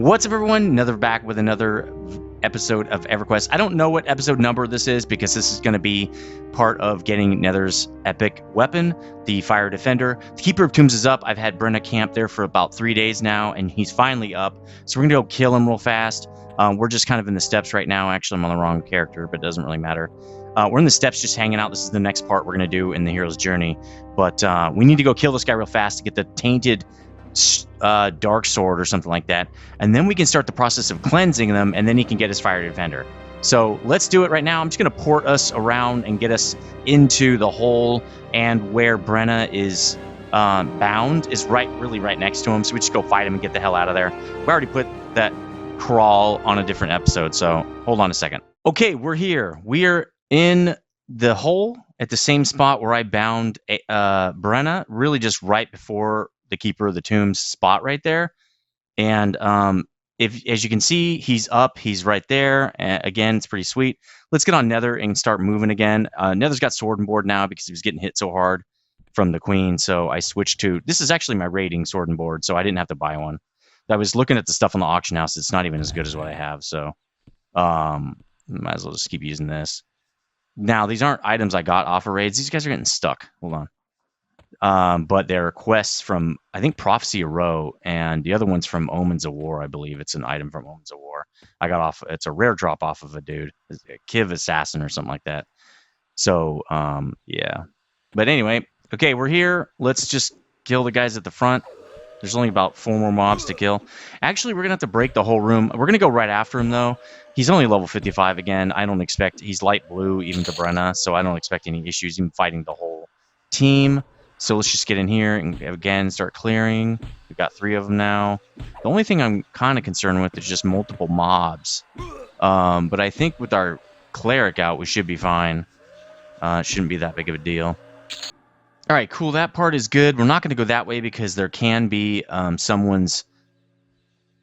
What's up, everyone? Back with another episode of Everquest. I don't know what episode number this is because this is going to be part of getting Nether's epic weapon, the Fire Defender. The Keeper of Tombs is up. I've had Brenna camp there for about 3 days now, and he's finally up. So we're going to go kill him real fast. We're just kind of in the steps right now. Actually, I'm on the wrong character, but it doesn't really matter. We're in the steps just hanging out. This is the next part we're going to do in the hero's journey. But we need to go kill this guy real fast to get the tainted dark sword or something like that, and then we can start the process of cleansing them, and then he can get his Fire Defender. So let's do it right now. I'm just going to port us around and get us into the hole, and where Brenna is bound is really right next to him, so we just go fight him and get the hell out of there. We already put that crawl on a different episode, so hold on a second. Okay, we're here. We are in the hole at the same spot where I bound Brenna, really just right before the Keeper of the Tombs spot right there. And as you can see, he's up, he's right there. Again, it's pretty sweet. Let's get on Nether and start moving again. Nether's got sword and board now because he was getting hit so hard from the queen. So I switched to, this is actually my raiding sword and board, so I didn't have to buy one. I was looking at the stuff on the auction house. It's not even as good as what I have. So might as well just keep using this. Now, these aren't items I got off of raids. These guys are getting stuck. Hold on. But they're quests from, I think, Prophecy of Row, and the other one's from Omens of War, I believe. It's an item from Omens of War. I got off, it's a rare drop off of a dude, a Kiv Assassin or something like that. So, yeah. But anyway, okay, we're here. Let's just kill the guys at the front. There's only about 4 more mobs to kill. Actually, we're going to have to break the whole room. We're going to go right after him, though. He's only level 55 again. I don't expect, he's light blue, even to Brenna, so I don't expect any issues in fighting the whole team. So let's just get in here and, again, start clearing. We've got 3 of them now. The only thing I'm kind of concerned with is just multiple mobs. But I think with our cleric out, we should be fine. It shouldn't be that big of a deal. All right, cool. That part is good. We're not going to go that way because there can be someone's...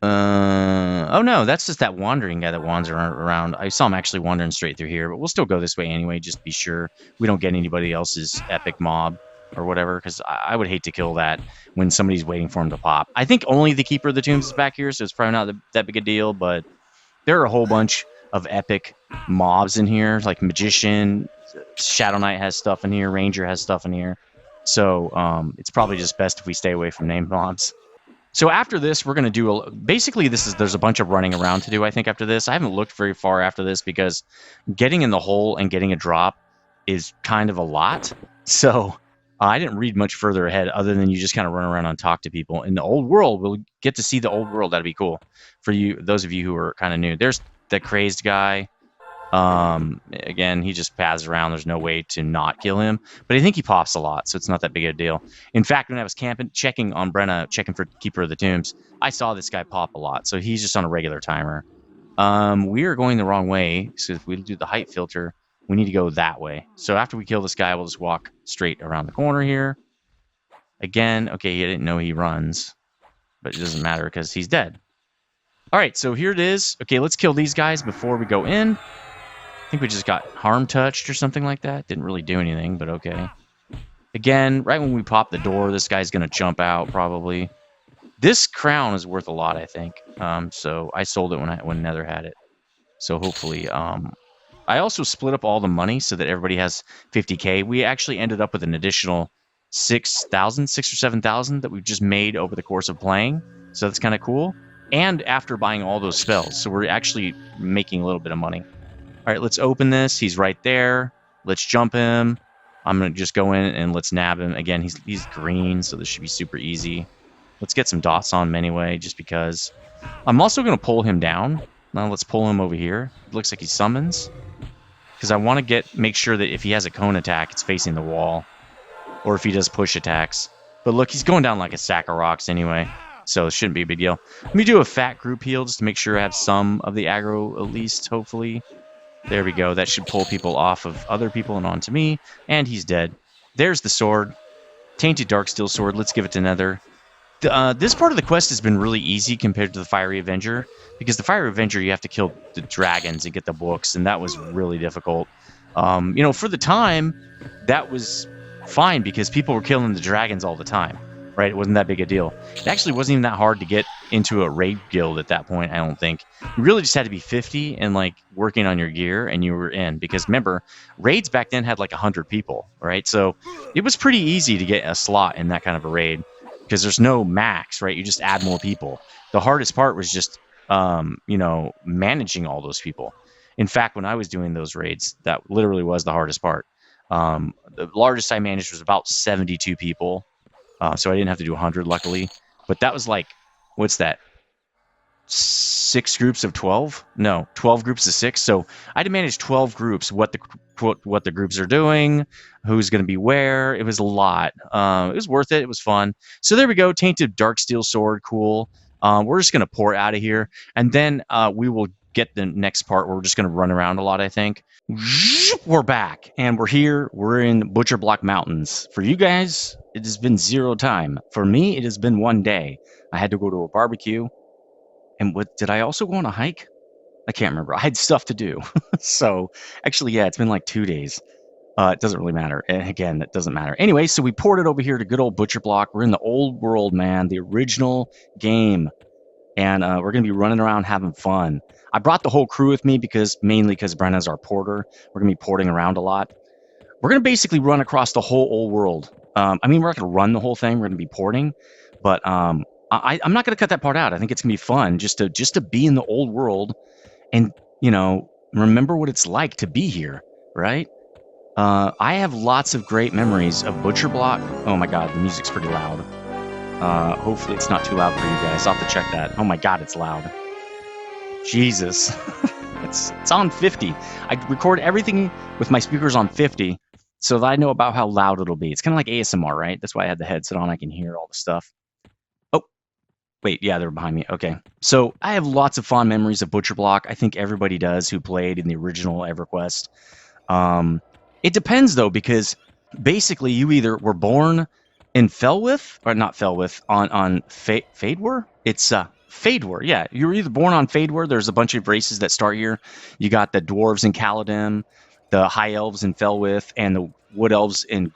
oh, no, that's just that wandering guy that wanders around. I saw him actually wandering straight through here, but we'll still go this way anyway, just to be sure we don't get anybody else's epic mob or whatever, because I would hate to kill that when somebody's waiting for him to pop. I think only the Keeper of the Tombs is back here, so it's probably not that big a deal, but there are a whole bunch of epic mobs in here, like Magician, Shadow Knight has stuff in here, Ranger has stuff in here, so it's probably just best if we stay away from named mobs. So after this, we're going to do, basically there's a bunch of running around to do, I think, after this. I haven't looked very far after this because getting in the hole and getting a drop is kind of a lot, so... I didn't read much further ahead other than you just kind of run around and talk to people. In the old world, we'll get to see the old world. That'd be cool for you, those of you who are kind of new. There's the crazed guy. Again, he just paths around. There's no way to not kill him. But I think he pops a lot, so it's not that big of a deal. In fact, when I was camping, checking on Brenna, checking for Keeper of the Tombs, I saw this guy pop a lot. So he's just on a regular timer. We are going the wrong way. So if we do the height filter... we need to go that way. So after we kill this guy, we'll just walk straight around the corner here. Again, okay, he didn't know he runs, but it doesn't matter because he's dead. All right, so here it is. Okay, let's kill these guys before we go in. I think we just got harm touched or something like that. Didn't really do anything, but okay. Again, right when we pop the door, this guy's going to jump out probably. This crown is worth a lot, I think. So I sold it when Nether had it. So hopefully... I also split up all the money so that everybody has 50K. We actually ended up with an additional 6,000, 6 or 7,000 that we've just made over the course of playing. So that's kind of cool. And after buying all those spells. So we're actually making a little bit of money. All right, let's open this. He's right there. Let's jump him. I'm going to just go in and let's nab him. Again, he's green, so this should be super easy. Let's get some dots on him anyway, just because. I'm also going to pull him down. Now let's pull him over here. It looks like he summons. Because I want to make sure that if he has a cone attack, it's facing the wall. Or if he does push attacks. But look, he's going down like a sack of rocks anyway. So it shouldn't be a big deal. Let me do a fat group heal just to make sure I have some of the aggro at least, hopefully. There we go. That should pull people off of other people and onto me. And he's dead. There's the sword. Tainted Darksteel sword. Let's give it to Nether. This part of the quest has been really easy compared to the Fiery Avenger, because the Fiery Avenger you have to kill the dragons and get the books, and that was really difficult. You know, for the time, that was fine because people were killing the dragons all the time, right? It wasn't that big a deal. It actually wasn't even that hard to get into a raid guild at that point. I don't think you really just had to be 50 and like working on your gear, and you were in. Because remember, raids back then had like 100 people, right? So it was pretty easy to get a slot in that kind of a raid because there's no max, right? You just add more people. The hardest part was just managing all those people. In fact, when I was doing those raids, that literally was the hardest part. The largest I managed was about 72 people, so I didn't have to do 100, luckily. But that was like, what's that? 6 groups of 12? No, 12 groups of 6. So I had to manage 12 groups. What the groups are doing, who's going to be where. It was a lot. It was worth it. It was fun. So there we go. Tainted Darksteel Sword, cool. We're just going to pour out of here, and then we will get the next part where we're just going to run around a lot, I think. We're back, and we're here. We're in Butcher Block Mountains. For you guys, it has been 0 time. For me, it has been 1 day. I had to go to a barbecue. And did I also go on a hike? I can't remember. I had stuff to do. So actually, yeah, it's been like 2 days. It doesn't really matter. And again, it doesn't matter. Anyway, so we ported over here to good old Butcher Block. We're in the old world, man, the original game. And we're going to be running around having fun. I brought the whole crew with me mainly because Brenna's our porter. We're going to be porting around a lot. We're going to basically run across the whole old world. We're not going to run the whole thing. We're going to be porting. But I'm not going to cut that part out. I think it's going to be fun just to be in the old world and, remember what it's like to be here, right? I have lots of great memories of Butcher Block. Oh my God, the music's pretty loud. Hopefully it's not too loud for you guys. I'll have to check that. Oh my God, it's loud. Jesus. It's on 50. I record everything with my speakers on 50 so that I know about how loud it'll be. It's kind of like ASMR, right? That's why I had the headset on. I can hear all the stuff. Oh, wait. Yeah, they're behind me. Okay. So I have lots of fond memories of Butcher Block. I think everybody does who played in the original EverQuest. It depends, though, because basically you either were born in Felwith, or not Felwith, on Fadewar? It's Fadewar, yeah. You were either born on Fadewar. There's a bunch of races that start here. You got the dwarves in Caladim, the high elves in Felwith, and the wood elves in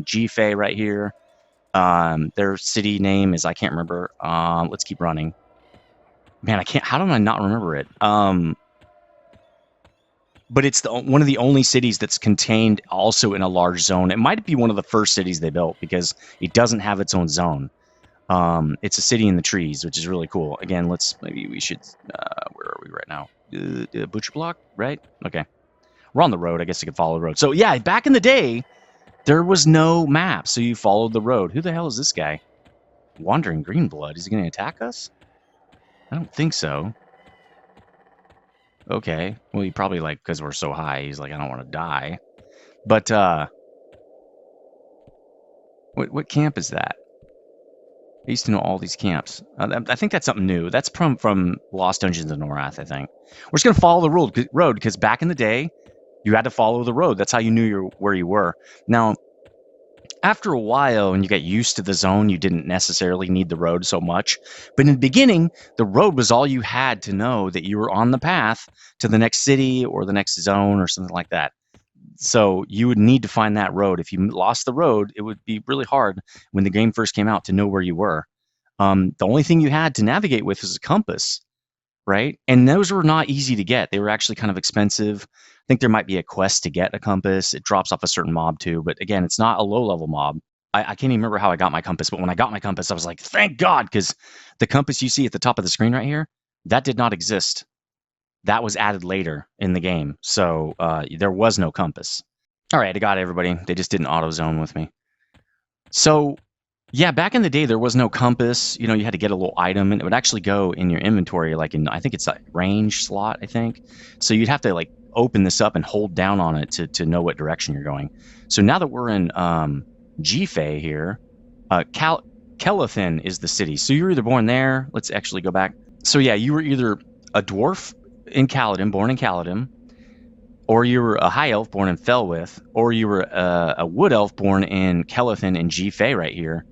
G-Fay right here. Their city name is, I can't remember. Let's keep running. Man, I can't. How do I not remember it? But it's one of the only cities that's contained also in a large zone. It might be one of the first cities they built because it doesn't have its own zone. It's a city in the trees, which is really cool. Again, maybe we should, where are we right now? Butcher Block, right? Okay. We're on the road. I guess you could follow the road. So yeah, back in the day, there was no map, so you followed the road. Who the hell is this guy? Wandering Greenblood. Is he going to attack us? I don't think so. Okay. Well, he probably, because we're so high, he's like, I don't want to die. But, what camp is that? I used to know all these camps. I think that's something new. That's from Lost Dungeons of Norath, I think. We're just going to follow the road, because back in the day, you had to follow the road. That's how you knew where you were. Now, after a while, and you got used to the zone, you didn't necessarily need the road so much. But in the beginning, the road was all you had to know that you were on the path to the next city or the next zone or something like that. So you would need to find that road. If you lost the road, it would be really hard when the game first came out to know where you were. The only thing you had to navigate with was a compass, right? And those were not easy to get. They were actually kind of expensive. I think there might be a quest to get a compass. It drops off a certain mob too, but again, it's not a low-level mob. I can't even remember how I got my compass, but when I got my compass, I was like, thank God, because the compass you see at the top of the screen right here, that did not exist. That was added later in the game, so there was no compass. All right, I got everybody. They just didn't auto-zone with me. So yeah, back in the day, there was no compass. You had to get a little item, and it would actually go in your inventory, I think it's a range slot, I think. So you'd have to open this up and hold down on it to know what direction you're going. So now that we're in G-Fay here, Kelathin is the city. So you were either born there. Let's actually go back. So yeah, you were either a dwarf in Caladim, born in Caladim, or you were a high elf born in Felwith, or you were a wood elf born in Kelathin and G-Fay right here.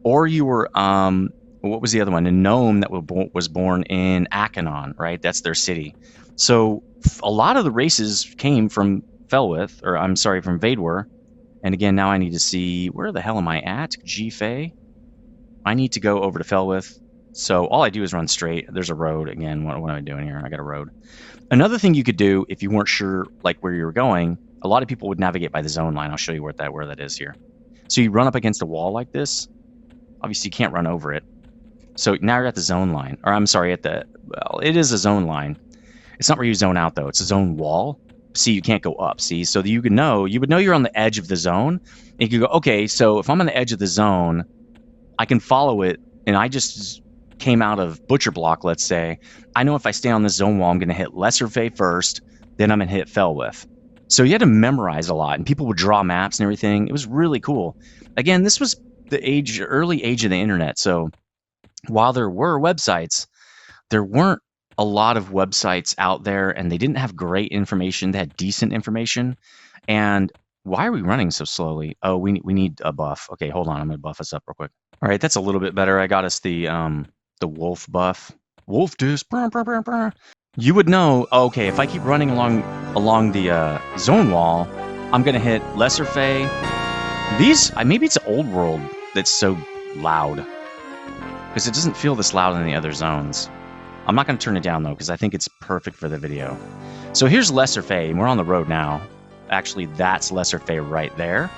Or you were, what was the other one? A gnome that was born in Akanon, right? That's their city. So a lot of the races came from Felwith, or I'm sorry, from Vadewar. And again, now I need to see, where the hell am I at? G-Fay? I need to go over to Felwith. So all I do is run straight. There's a road. Again, what am I doing here? I got a road. Another thing you could do if you weren't sure like where you were going, a lot of people would navigate by the zone line. I'll show you where that is here. So you run up against a wall like this. Obviously, you can't run over it. So now you're at the zone line. Or I'm sorry, well, it is a zone line. It's not where you zone out, though. It's a zone wall. See, you can't go up. See, so you would know you're on the edge of the zone. And you could go, okay, so if I'm on the edge of the zone, I can follow it. And I just came out of Butcher Block, let's say. I know if I stay on this zone wall, I'm going to hit Lesser Fey first, then I'm going to hit Felwith. So you had to memorize a lot, and people would draw maps and everything. It was really cool. Again, this was the early age of the internet. So while there were websites, there weren't a lot of websites out there, and they didn't have great information. They had decent information. And why are we running so slowly? Oh, we need a buff. Okay, hold on. I'm going to buff us up real quick. All right, that's a little bit better. I got us the wolf buff. Wolf disc. You would know, okay, if I keep running along the zone wall, I'm going to hit Lesser Fey. Maybe it's Old World that's so loud, because it doesn't feel this loud in the other zones. I'm not going to turn it down, though, because I think it's perfect for the video. So here's Lesser Fey, and we're on the road now. Actually, that's Lesser Fey right there.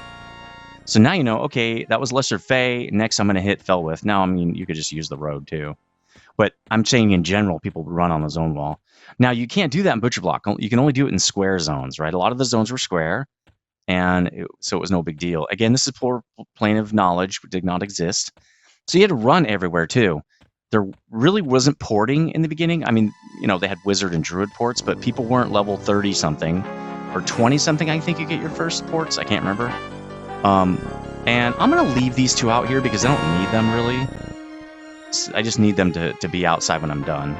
So now you know, okay, that was Lesser Fey. Next, I'm going to hit Felwith. Now, I mean, you could just use the road, too. But I'm saying in general, people run on the zone wall. Now, you can't do that in Butcher Block. You can only do it in square zones, right? A lot of the zones were square, so it was no big deal. Again, this is poor plane of knowledge, did not exist. So you had to run everywhere, too. There really wasn't porting in the beginning. I mean, they had Wizard and Druid ports, but people weren't level 30-something or 20-something, I think you get your first ports. I can't remember. And I'm going to leave these two out here because I don't need them, really. I just need them to be outside when I'm done.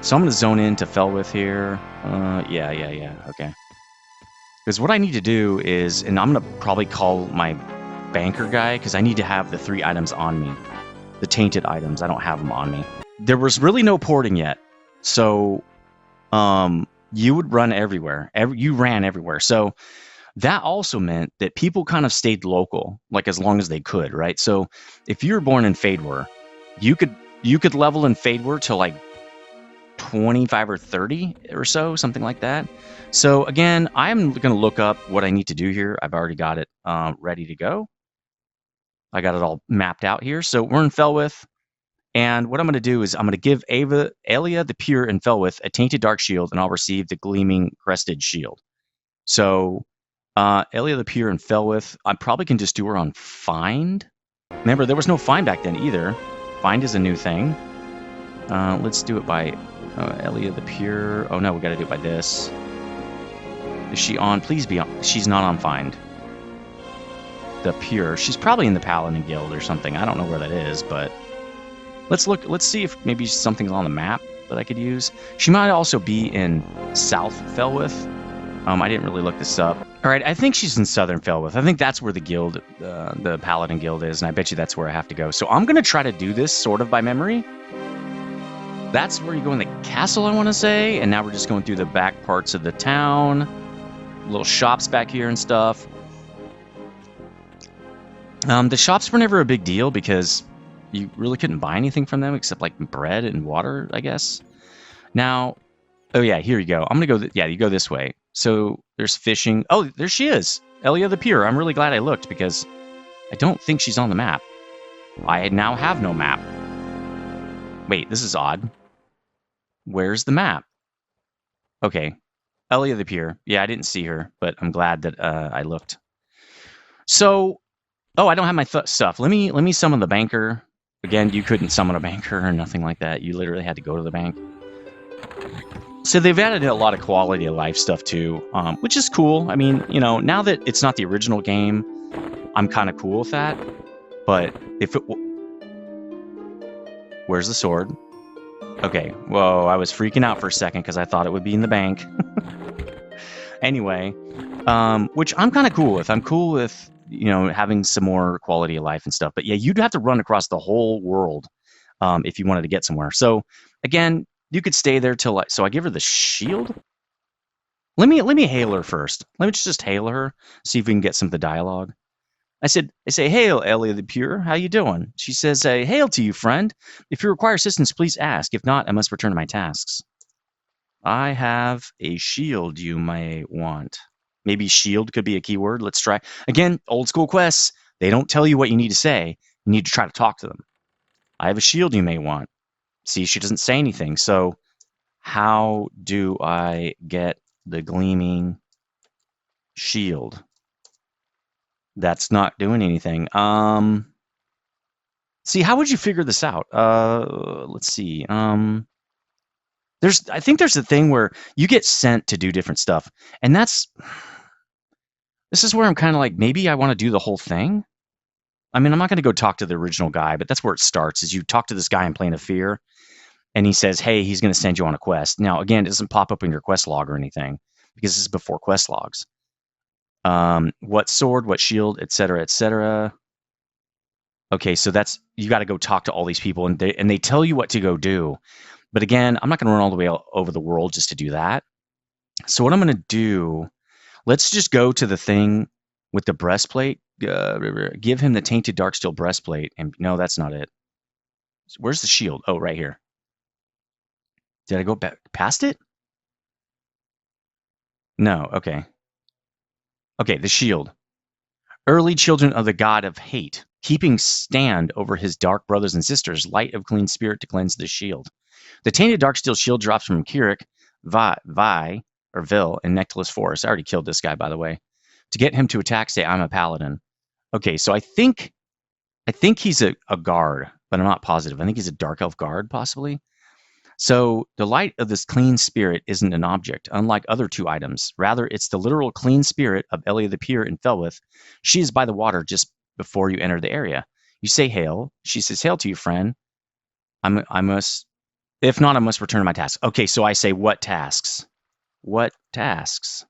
So I'm going to zone into Felwith here. Yeah. Okay. Because what I need to do is, and I'm going to probably call my banker guy, because I need to have the 3 items on me. The tainted items. I don't have them on me. There was really no porting yet. So you would run everywhere. You ran everywhere. So that also meant that people kind of stayed local, like as long as they could, right? So if you were born in Fadewar, you could level in Fadewar to like 25 or 30 or so, something like that. So again, I'm going to look up what I need to do here. I've already got it ready to go. I got it all mapped out here. So we're in Felwith. And what I'm going to do is I'm going to give Alia the Pure and Felwith a Tainted Dark Shield, and I'll receive the Gleaming Crested Shield. So Alia the Pure and Felwith, I probably can just do her on Find. Remember, there was no Find back then either. Find is a new thing. Let's do it by Alia the Pure. Oh no, we got to do it by this. Is she on? Please be on. She's not on Find. The Pure. She's probably in the Paladin Guild or something. I don't know where that is, but let's look. Let's see if maybe something's on the map that I could use. She might also be in South Felwith. I didn't really look this up. All right, I think she's in Southern Felwith. I think that's where the guild, the Paladin Guild is, and I bet you that's where I have to go. So I'm going to try to do this sort of by memory. That's where you go in the castle, I want to say, and now we're just going through the back parts of the town. Little shops back here and stuff. The shops were never a big deal because you really couldn't buy anything from them except like bread and water, I guess. Now, oh yeah, here you go. I'm going to go, you go this way. So there's fishing. Oh, there she is. Elia the Pure. I'm really glad I looked because I don't think she's on the map. I now have no map. Wait, this is odd. Where's the map? Okay. Elia the Pure. Yeah, I didn't see her, but I'm glad that I looked. So, oh, I don't have my stuff. Let me summon the banker. Again, you couldn't summon a banker or nothing like that. You literally had to go to the bank. So they've added a lot of quality of life stuff too, which is cool. I mean, now that it's not the original game, I'm kind of cool with that. But if it... Where's the sword? Okay, whoa, I was freaking out for a second because I thought it would be in the bank. Anyway, which I'm kind of cool with. I'm cool with, having some more quality of life and stuff. But yeah, you'd have to run across the whole world if you wanted to get somewhere. So again, you could stay there till so I give her the shield. Let me hail her first. Let me just hail her, see if we can get some of the dialogue. I say, hail, Ellie the Pure. How you doing? She says, hail to you, friend. If you require assistance, please ask. If not, I must return to my tasks. I have a shield you may want. Maybe shield could be a keyword. Let's try. Again, old school quests. They don't tell you what you need to say. You need to try to talk to them. I have a shield you may want. See, she doesn't say anything. So how do I get the gleaming shield? That's not doing anything. See, how would you figure this out? Let's see. I think there's a thing where you get sent to do different stuff, and this is where I'm kind of like, maybe I want to do the whole thing. I mean, I'm not going to go talk to the original guy, but that's where it starts. Is you talk to this guy in Plane of Fear, and he says, "Hey, he's going to send you on a quest." Now, again, it doesn't pop up in your quest log or anything because this is before quest logs. What sword, what shield, etc., etc. Okay, so that's you got to go talk to all these people, and they tell you what to go do. But again, I'm not going to run all the way over the world just to do that. So what I'm going to do, let's just go to the thing with the breastplate. Give him the tainted darksteel breastplate, and no, that's not it. Where's the shield? Oh, right here. Did I go back past it? No. Okay. Okay, the shield. Early children of the god of hate, keeping stand over his dark brothers and sisters, light of clean spirit to cleanse the shield. The tainted darksteel shield drops from Kirik, Vi, or Vil, in Nectalis Forest. I already killed this guy, by the way. To get him to attack, say, I'm a paladin. Okay, so I think he's a guard, but I'm not positive. I think he's a dark elf guard, possibly. So the light of this clean spirit isn't an object, unlike other two items. Rather, it's the literal clean spirit of Elia the Pure in Felwith. She is by the water just before you enter the area. You say hail. She says, hail to you, friend. I must, if not, I must return to my task. Okay, so I say, what tasks? What tasks?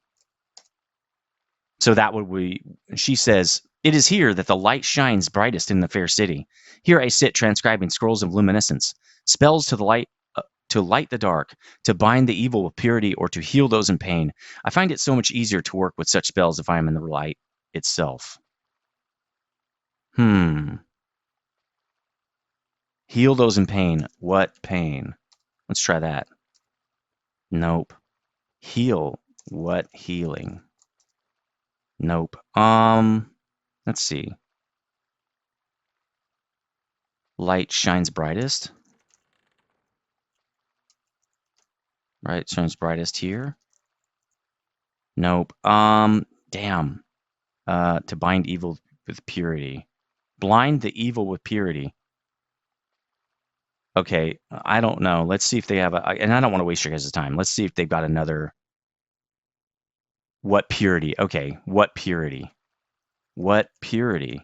So that would be, she says, it is here that the light shines brightest in the fair city. Here I sit transcribing scrolls of luminescence, spells to light the dark, to bind the evil with purity, or to heal those in pain. I find it so much easier to work with such spells if I am in the light itself. Heal those in pain. What pain? Let's try that. Nope. Heal. What healing? Nope. Let's see. Light shines brightest. Right, shines brightest here. Nope. Damn. To bind evil with purity. Blind the evil with purity. Okay, I don't know. Let's see if they have and I don't want to waste your guys' time. Let's see if they've got another. What purity? Okay, what purity? What purity?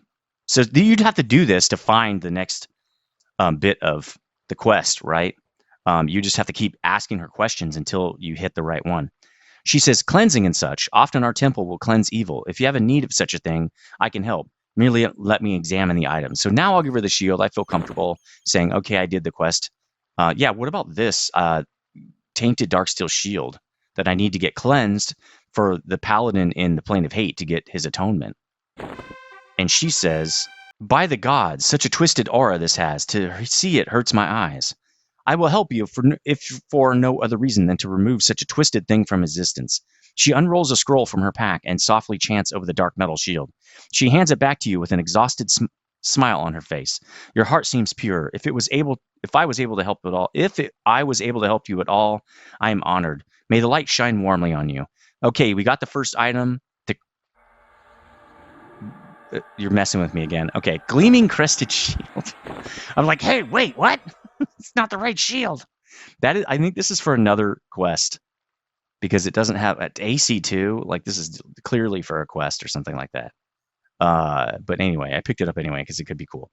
So you'd have to do this to find the next bit of the quest, right? You just have to keep asking her questions until you hit the right one. She says, cleansing and such. Often our temple will cleanse evil. If you have a need of such a thing, I can help. Merely let me examine the item. So now I'll give her the shield. I feel comfortable saying, okay, I did the quest. Yeah, what about this tainted darksteel shield that I need to get cleansed for the paladin in the plane of hate to get his atonement? And she says, by the gods, such a twisted aura this has. To see it hurts my eyes. I will help you if for no other reason than to remove such a twisted thing from existence. She unrolls a scroll from her pack and softly chants over the dark metal shield. She hands it back to you with an exhausted smile on her face. Your heart seems pure. If I was able to help at all, I was able to help you at all, I am honored. May the light shine warmly on you. Okay, we got the first item. You're messing with me again. Okay, gleaming crested shield. I'm like, hey, wait, what? It's not the right shield. I think this is for another quest because it doesn't have AC2. Like this is clearly for a quest or something like that. But anyway, I picked it up anyway because it could be cool.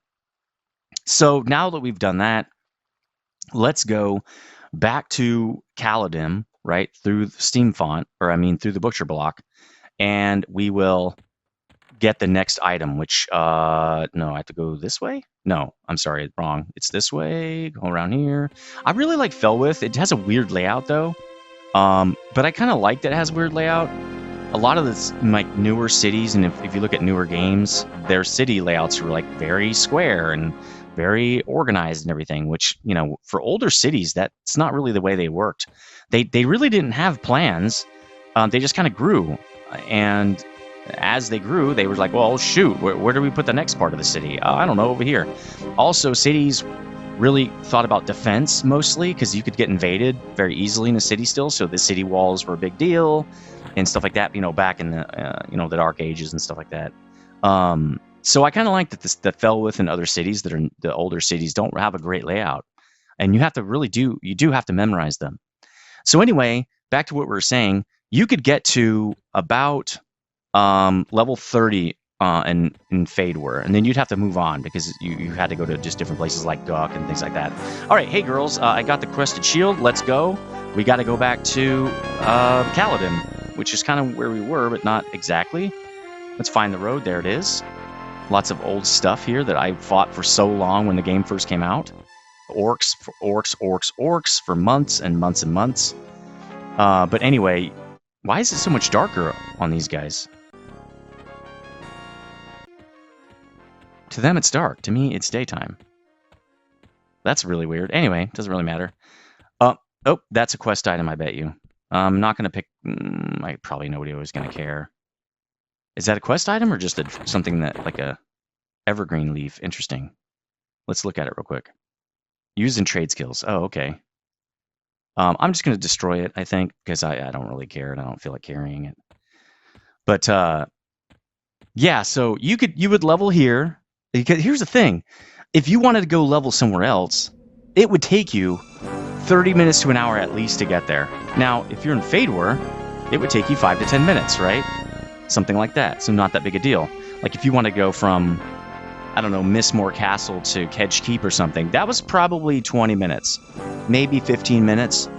So now that we've done that, let's go back to Caladim, right, through Steam Font, through the Butcher Block, and we will get the next item, which, no, I have to go this way? No, I'm sorry, wrong. It's this way, go around here. I really like Felwith. It has a weird layout, though. But I kind of like that it has weird layout. a lot of this like newer cities, and if you look at newer games, their city layouts are like very square and very organized and everything, which, you know, for older cities, that's not really the way they worked. They really didn't have plans. They just kind of grew, and as they grew, they were like, well, shoot, where do we put the next part of the city? I don't know, over here. Also, cities really thought about defense mostly because you could get invaded very easily in a city still, so the city walls were a big deal and stuff like that, you know, back in the the Dark Ages and stuff like that. So I kind of like that Felwith and other cities that are the older cities don't have a great layout, and you have to really do have to memorize them. So anyway, back to what we were saying, you could get to about level 30 in Fadeware, and then you'd have to move on because you had to go to just different places like Guk and things like that. All right, hey girls, I got the Crested Shield. Let's go. We got to go back to Kaladin, which is kind of where we were, but not exactly. Let's find the road. There it is. Lots of old stuff here that I fought for so long when the game first came out. Orcs for months and months and months. But anyway, why is it so much darker on these guys? To them, it's dark. To me, it's daytime. That's really weird. Anyway, doesn't really matter. Oh, that's a quest item, I bet you. I'm not going to pick... probably nobody was going to care. Is that a quest item or just something that, like a evergreen leaf? Interesting. Let's look at it real quick. Use in trade skills. Oh, okay. I'm just going to destroy it, I think, because I don't really care and I don't feel like carrying it. But, yeah, so you would level here. Because here's the thing. If you wanted to go level somewhere else, it would take you 30 minutes to an hour at least to get there. Now, if you're in Fadeware, it would take you 5 to 10 minutes, right? Something like that. So not that big a deal. Like if you want to go from, I don't know, Mistmore Castle to Kedge Keep or something, that was probably 20 minutes, maybe 15 minutes.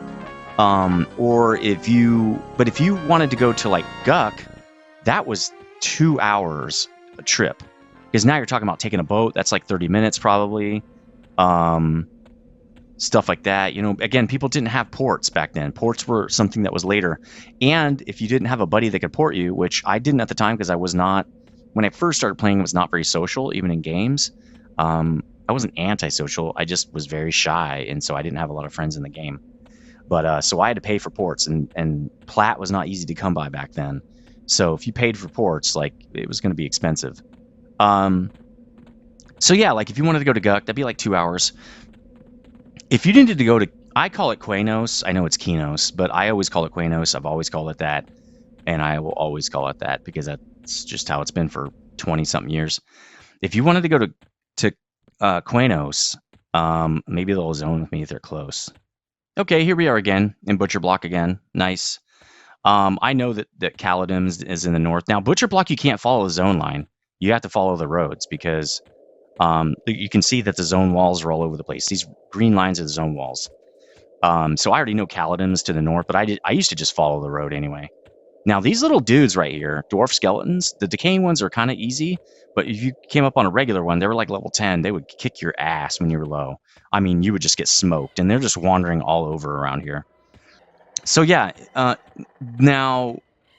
But if you wanted to go to like Guk, that was 2 hours a trip. Because now you're talking about taking a boat. That's like 30 minutes probably. Stuff like that. You know, again, people didn't have ports back then. Ports were something that was later. And if you didn't have a buddy that could port you, which I didn't at the time because I was not, when I first started playing, it was not very social, even in games. I wasn't antisocial. I just was very shy. And so I didn't have a lot of friends in the game. But so I had to pay for ports, and plat was not easy to come by back then. So if you paid for ports, like it was going to be expensive. So yeah, like if you wanted to go to Guk, that'd be like 2 hours. If you needed to go to, I call it Quanos. I know it's Kinos, but I always call it Quanos. I've always called it that, and I will always call it that because that's just how it's been for 20-something years. If you wanted to go to Quanos, maybe they'll zone with me if they're close. Okay, here we are again in Butcher Block again. Nice. I know that Kaladin is in the north. Now, Butcher Block, you can't follow the zone line. You have to follow the roads because you can see that the zone walls are all over the place. These green lines are the zone walls. So I already know Kaladin's to the north, but I used to just follow the road anyway. Now, these little dudes right here, dwarf skeletons, the decaying ones are kind of easy, but if you came up on a regular one, they were like level 10. They would kick your ass when you were low. I mean, you would just get smoked, and they're just wandering all over around here. So yeah, now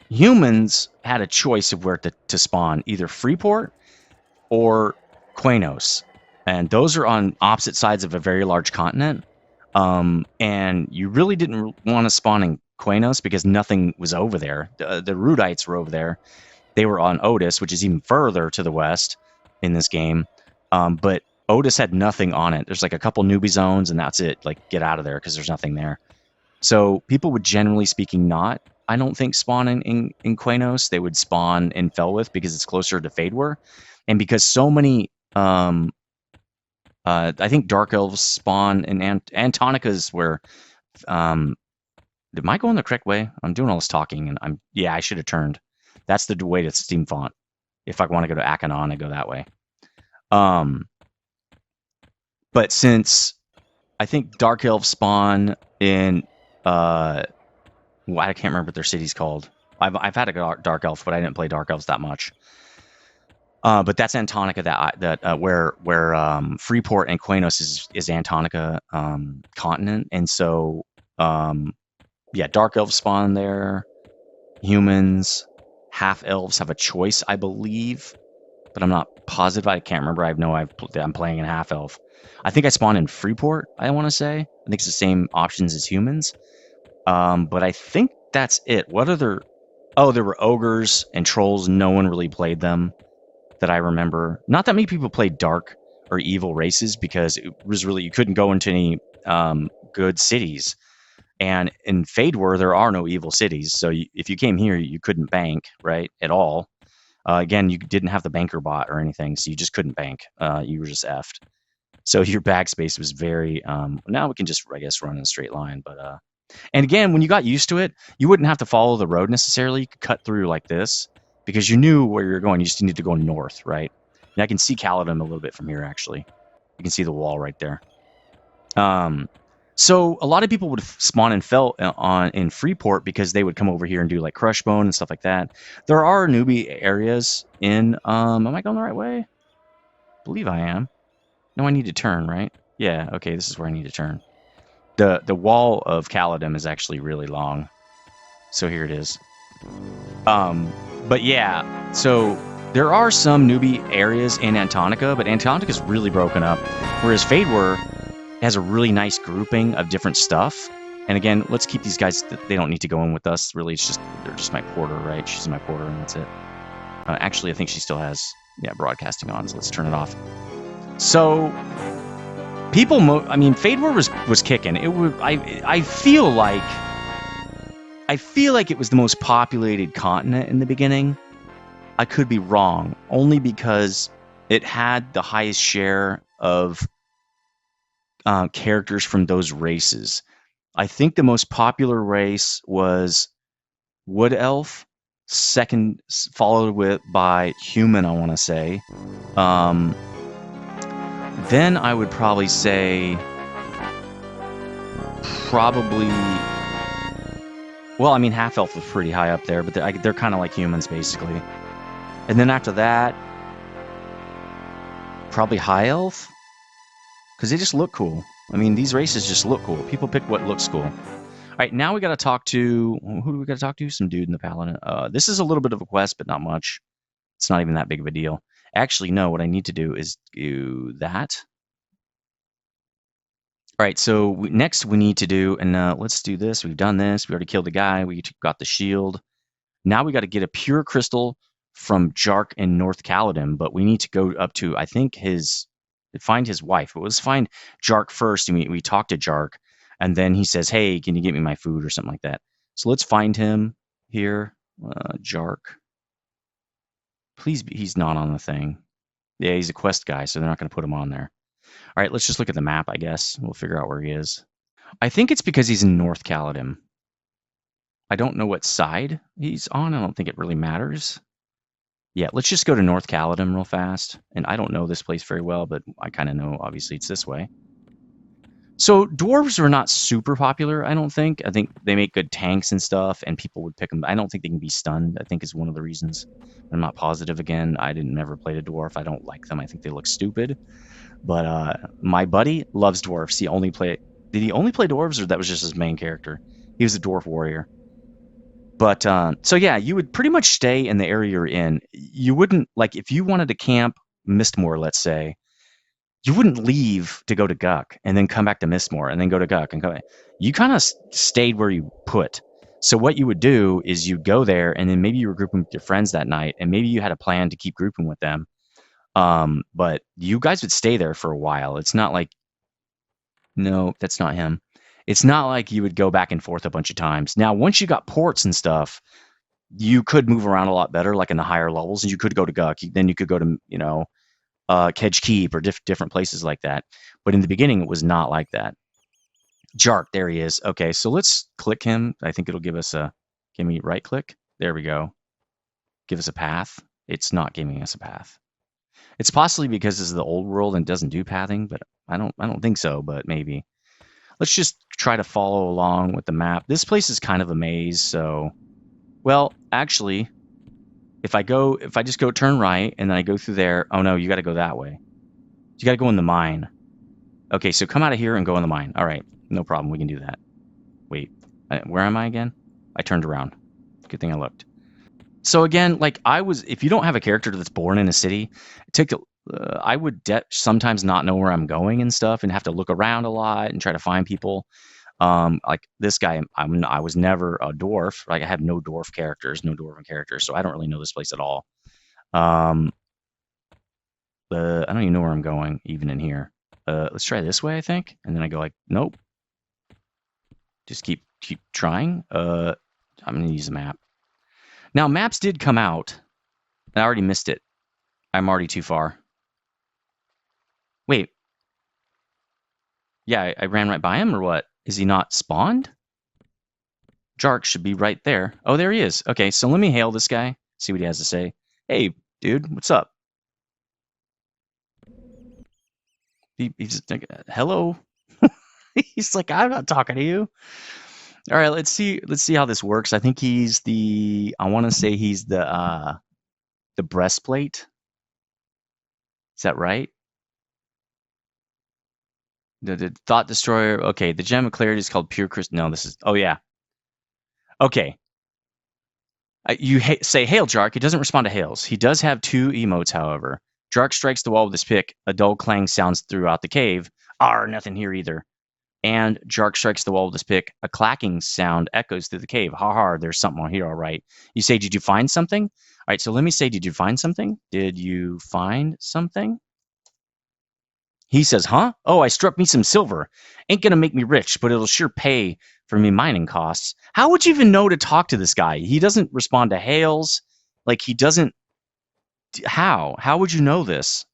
humans had a choice of where to spawn, either Freeport or Quanos, and those are on opposite sides of a very large continent. And you really didn't want to spawn in Quanos because nothing was over there. The Rudites were over there. They were on Otis, which is even further to the west in this game. But Otis had nothing on it. There's like a couple newbie zones, and that's it. Like, get out of there because there's nothing there. So people would, generally speaking, not, I don't think, spawn in Quanos. They would spawn in Felwith because it's closer to Fadeware. And because so many, I think Dark Elves spawn in Antonica's where, am I going the correct way? I'm doing all this talking, and I should have turned. That's the way to Steam Font. If I want to go to Akanon, I go that way. But since I think Dark Elves spawn in, I can't remember what their city's called. I've had a Dark Elf, but I didn't play Dark Elves that much. But that's Antonica, where Freeport and Quanos is Antonica continent, and so yeah, Dark Elves spawn there, humans. half-elves have a choice, I believe, but I'm not positive. I can't remember. I know I'm playing in half-elf. I think I spawned in Freeport, I want to say. I think it's the same options as humans. But I think that's it. What other... Oh, there were ogres and trolls. No one really played them that I remember. Not that many people played dark or evil races because it was really... You couldn't go into any good cities. And in Fadewar, there are no evil cities. So if you came here, you couldn't bank, right, at all. Again, you didn't have the banker bot or anything, so you just couldn't bank. You were just effed. So your backspace was very... now we can just, I guess, run in a straight line. But and again, when you got used to it, you wouldn't have to follow the road necessarily. You could cut through like this because you knew where you're going. You just need to go north, right? And I can see Caledon a little bit from here, actually. You can see the wall right there. So a lot of people would spawn and fell in Freeport because they would come over here and do like Crushbone and stuff like that. There are newbie areas in... am I going the right way? I believe I am. No, I need to turn, right? Yeah, okay, this is where I need to turn. The wall of Caledon is actually really long. So here it is. But yeah, so there are some newbie areas in Antonica, but Antonica is really broken up. Whereas Fadewar has a really nice grouping of different stuff. And again, let's keep these guys... They don't need to go in with us. Really, it's just... They're just my porter, right? She's my porter, and that's it. Actually, I think she still has... Yeah, broadcasting on, so let's turn it off. So... People... I mean, Fadewar was kicking. It was... I feel like... I feel like it was the most populated continent in the beginning. I could be wrong, only because it had the highest share of characters from those races. I think the most popular race was Wood Elf, second followed by Human, I want to say. Then I would probably say probably... Well, I mean, Half Elf was pretty high up there, but they're kind of like humans, basically. And then after that, probably High Elf, because they just look cool. I mean, these races just look cool. People pick what looks cool. All right, now we got to talk to... Who do we got to talk to? Some dude in the Paladin. This is a little bit of a quest, but not much. It's not even that big of a deal. Actually, no, what I need to do is do that. All right, so next we need to do... And let's do this. We've done this. We already killed the guy. We got the shield. Now we got to get a pure crystal from Jark in North Caledon, but we need to go up to, I think, find his wife. But let's find Jark first, and we talk to Jark, and then he says, hey, can you get me my food or something like that? So let's find him here. Jark. Please be... He's not on the thing. Yeah, he's a quest guy, so they're not going to put him on there. All right, let's just look at the map, I guess. We'll figure out where he is. I think it's because he's in North Caledon. I don't know what side he's on. I don't think it really matters. Yeah, let's just go to North Caledon real fast. And I don't know this place very well, but I kind of know, obviously, it's this way. So dwarves are not super popular, I don't think. I think they make good tanks and stuff, and people would pick them. I don't think they can be stunned, I think is one of the reasons. I'm not positive again. I didn't never play a dwarf. I don't like them. I think they look stupid. But my buddy loves dwarfs. He only play... Did he only play dwarves, or that was just his main character? He was a dwarf warrior. But so yeah, you would pretty much stay in the area you're in. You wouldn't... Like, if you wanted to camp Mistmore, let's say, you wouldn't leave to go to Guck and then come back to Mistmore and then go to Guck and come... You kind of stayed where you put. So what you would do is you go there, and then maybe you were grouping with your friends that night, and maybe you had a plan to keep grouping with them. But you guys would stay there for a while. It's not like... No, that's not him. It's not like you would go back and forth a bunch of times. Now, once you got ports and stuff, you could move around a lot better, like in the higher levels, and you could go to Guck. Then you could go to, Kedge Keep or different places like that. But in the beginning, it was not like that. Jark, there he is. Okay, so let's click him. I think it'll give us a... Can we right click? There we go. Give us a path. It's not giving us a path. It's possibly because this is the old world and doesn't do pathing, but I don't think so, but maybe. Let's just try to follow along with the map. This place is kind of a maze, so... Well, actually, if I just go turn right, and then I go through there... Oh no, you gotta go that way. You gotta go in the mine. Okay, so come out of here and go in the mine. All right, no problem, we can do that. Wait, where am I again? I turned around. Good thing I looked. So again, like if you don't have a character that's born in a city, I would sometimes not know where I'm going and stuff, and have to look around a lot and try to find people. Like this guy, I was never a dwarf. Like I have no dwarf characters, no dwarven characters, so I don't really know this place at all. Um, I don't even know where I'm going, even in here. Let's try this way, I think, and then I go like, nope. Just keep trying. I'm gonna use a map. Now maps did come out. I already missed it. I'm already too far. Wait. Yeah, I ran right by him, or what? Is he not spawned? Jark should be right there. Oh, there he is. Okay, so let me hail this guy, see what he has to say. Hey, dude, what's up? He's like, hello. He's like, I'm not talking to you. All right, let's see how this works. I think I want to say he's the breastplate. Is that right? The thought destroyer. Okay, the gem of clarity is called pure crystal. No, this is. Oh yeah. Okay. You say hail, Jark. He doesn't respond to hails. He does have 2 emotes, however. Jark strikes the wall with his pick. A dull clang sounds throughout the cave. Nothing here either. And Jark strikes the wall with his pick. A clacking sound echoes through the cave. There's something on here, all right. You say, did you find something? All right, so let me say, did you find something? Did you find something? He says, huh? Oh, I struck me some silver. Ain't gonna make me rich, but it'll sure pay for me mining costs. How would you even know to talk to this guy? He doesn't respond to hails. Like, he doesn't. How? How would you know this?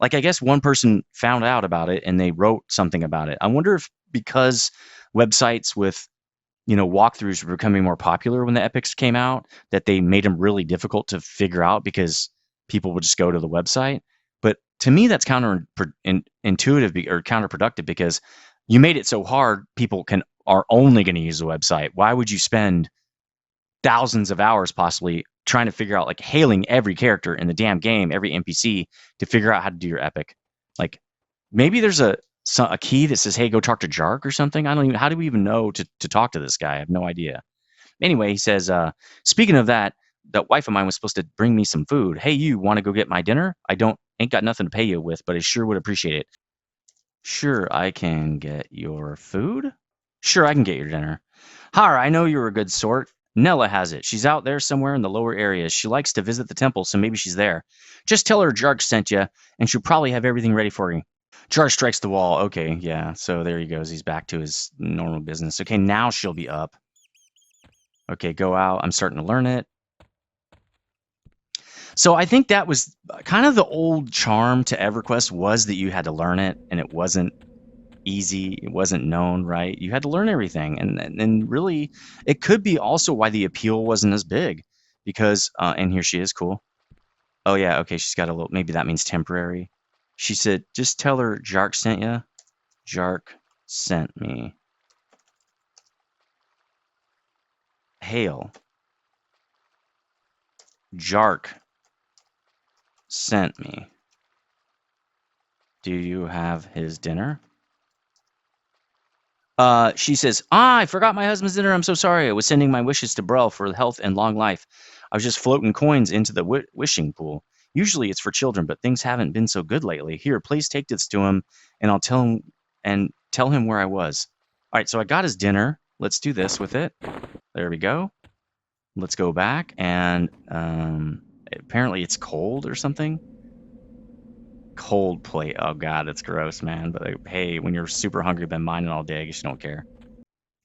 Like, I guess one person found out about it and they wrote something about it. I wonder if because websites with walkthroughs were becoming more popular when the epics came out, that they made them really difficult to figure out because people would just go to the website. But to me, that's counterintuitive or counterproductive, because you made it so hard people are only going to use the website. Why would you spend thousands of hours possibly trying to figure out, like, hailing every character in the damn game, every NPC, to figure out how to do your epic? Like, maybe there's a key that says, hey, go talk to Jark or something. I don't even, how do we even know to talk to this guy? I have no idea. Anyway, he says, speaking of that, that wife of mine was supposed to bring me some food. Hey, you want to go get my dinner? Ain't got nothing to pay you with, but I sure would appreciate it. Sure, I can get your food? Sure, I can get your dinner. Har, I know you're a good sort. Nella has it. She's out there somewhere in the lower areas. She likes to visit the temple, so maybe she's there. Just tell her Jark sent you, and she'll probably have everything ready for you. Jark strikes the wall. Okay, yeah, so there he goes. He's back to his normal business. Okay, now she'll be up. Okay, go out. I'm starting to learn it. So I think that was kind of the old charm to EverQuest, was that you had to learn it, and it wasn't easy. It wasn't known, right? You had to learn everything. And really, it could be also why the appeal wasn't as big, because, and here she is, cool. Oh yeah, okay, she's got a little, maybe that means temporary. She said, just tell her Jark sent you. Jark sent me. Hail. Jark sent me. Do you have his dinner? She says, I forgot my husband's dinner. I'm so sorry. I was sending my wishes to Brel for health and long life. I was just floating coins into the wishing pool. Usually it's for children, but things haven't been so good lately. Here, please take this to him, and I'll tell him where I was. All right, so I got his dinner. Let's do this with it. There we go. Let's go back, and apparently it's cold or something. Cold plate. Oh god, that's gross, man. But hey, when you're super hungry, been mining all day, I guess you don't care.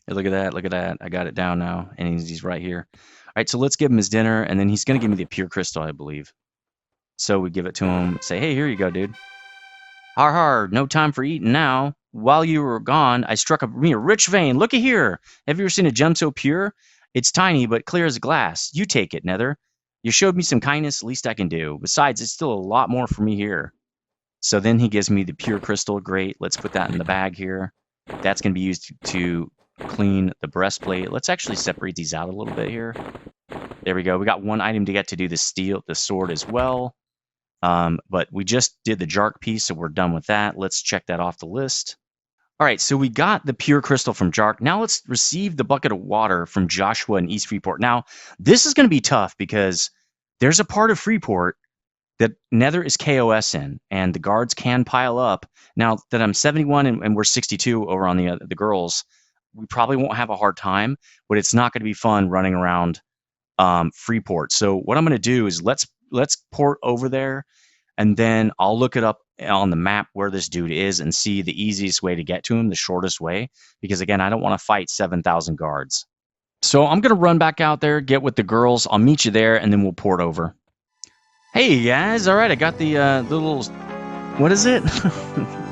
Hey, look at that, look at that. I got it down now, and he's right here. All right, so let's give him his dinner, and then he's gonna give me the pure crystal, I believe. So we give it to him, say, hey, here you go, dude. Har har, no time for eating now. While you were gone, I struck me a rich vein. Looky here. Have you ever seen a gem so pure? It's tiny, but clear as glass. You take it, Nether. You showed me some kindness, least I can do. Besides, it's still a lot more for me here. So then he gives me the pure crystal. Great. Let's put that in the bag here. That's going to be used to clean the breastplate. Let's actually separate these out a little bit here. There we go. We got one item to get to do the sword as well. But we just did the Jark piece, so we're done with that. Let's check that off the list. All right, so we got the pure crystal from Jark. Now let's receive the bucket of water from Joshua in East Freeport. Now, this is going to be tough because there's a part of Freeport that Nether is KOS in, and the guards can pile up. Now that I'm 71 and we're 62 over on the girls, we probably won't have a hard time, but it's not going to be fun running around Freeport. So what I'm going to do is let's port over there, and then I'll look it up on the map where this dude is and see the easiest way to get to him, the shortest way, because again, I don't want to fight 7,000 guards. So I'm going to run back out there, get with the girls. I'll meet you there, and then we'll port over. Hey guys, all right, I got the little, what is it?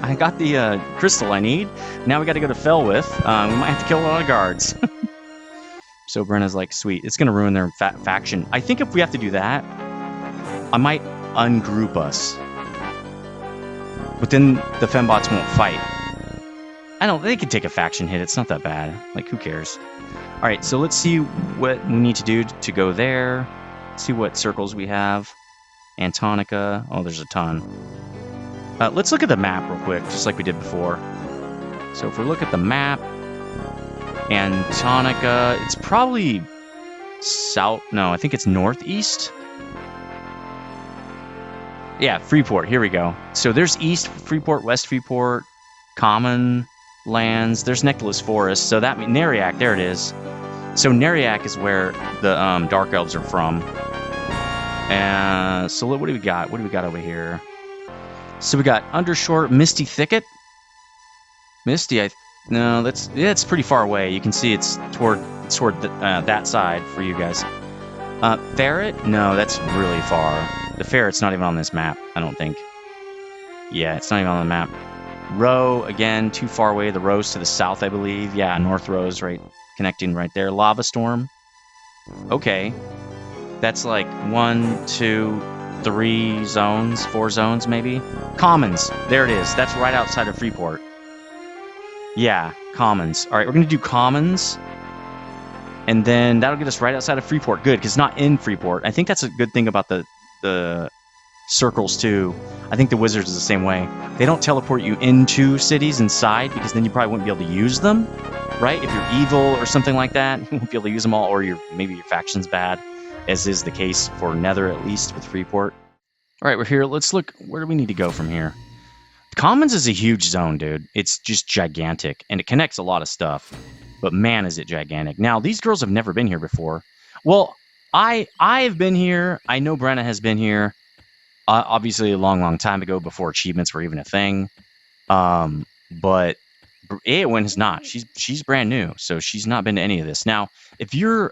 I got the crystal I need. Now we got to go to Felwith. We might have to kill a lot of guards. So Brenna's like, sweet, it's going to ruin their faction. I think if we have to do that, I might ungroup us. But then the fembots won't fight. They can take a faction hit. It's not that bad. Like, who cares? All right, so let's see what we need to do to go there. See what circles we have. Antonica. Oh, there's a ton. Let's look at the map real quick, just like we did before. So if we look at the map, Antonica, it's probably south. No, I think it's northeast. Yeah, Freeport. Here we go. So there's East Freeport, West Freeport, Common Lands. There's Necklace Forest. So that means Neriac. There it is. So Neriac is where the Dark Elves are from. And so what do we got? What do we got over here? So we got Undershore, Misty Thicket. Misty, no, it's pretty far away. You can see it's toward that side for you guys. Ferret? No, that's really far. The Ferret's not even on this map, I don't think. Yeah, it's not even on the map. Row, again, too far away. The Row's to the south, I believe. Yeah, North Row's right, connecting right there. Lava Storm. Okay. That's like 1, 2, 3 zones, 4 zones maybe. Commons. There it is. That's right outside of Freeport. Yeah, Commons. All right, we're going to do Commons. And then that'll get us right outside of Freeport. Good, because it's not in Freeport. I think that's a good thing about the circles, too. I think the Wizards is the same way. They don't teleport you into cities inside, because then you probably wouldn't be able to use them, right? If you're evil or something like that, you won't be able to use them all, or maybe your faction's bad, as is the case for Nether, at least, with Freeport. All right, we're here. Let's look. Where do we need to go from here? Commons is a huge zone, dude. It's just gigantic, and it connects a lot of stuff. But man, is it gigantic. Now, these girls have never been here before. Well, I've been here. I know Brenna has been here. Obviously, a long, long time ago, before achievements were even a thing. But Eowyn is not. She's brand new, so she's not been to any of this. Now, if you're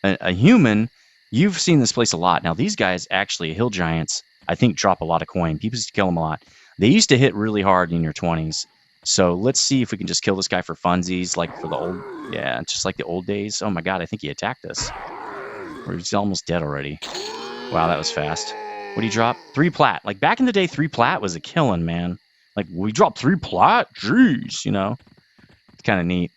a human, you've seen this place a lot. Now, these guys, actually, hill giants, I think, drop a lot of coin. People used to kill them a lot. They used to hit really hard in your 20s. So let's see if we can just kill this guy for funsies, like for the old, yeah, just like the old days. Oh my god, I think he attacked us. Or he's almost dead already. Wow, that was fast. What'd he drop? 3 plat. Like back in the day, 3 plat was a killing, man. Like we dropped 3 plat? Jeez, you know. It's kind of neat.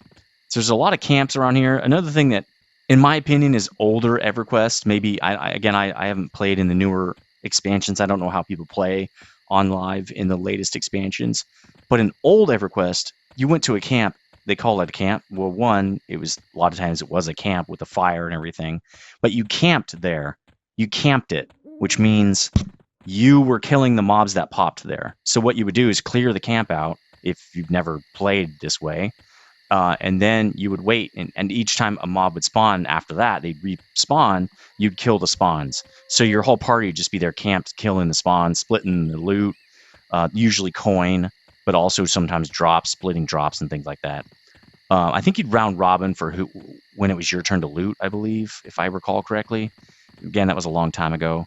So there's a lot of camps around here. Another thing that, in my opinion, is older EverQuest. Maybe, I haven't played in the newer expansions. I don't know how people play on live in the latest expansions. But in old EverQuest, you went to a camp. They call it a camp. Well, one, it was a lot of times it was a camp with a fire and everything. But you camped there. You camped it, which means you were killing the mobs that popped there. So what you would do is clear the camp out if you've never played this way. And then you would wait, and each time a mob would spawn after that, they'd respawn, you'd kill the spawns. So your whole party would just be there camped, killing the spawns, splitting the loot, usually coin, but also sometimes drops, splitting drops and things like that. I think you'd round robin for when it was your turn to loot, I believe, if I recall correctly. Again, that was a long time ago.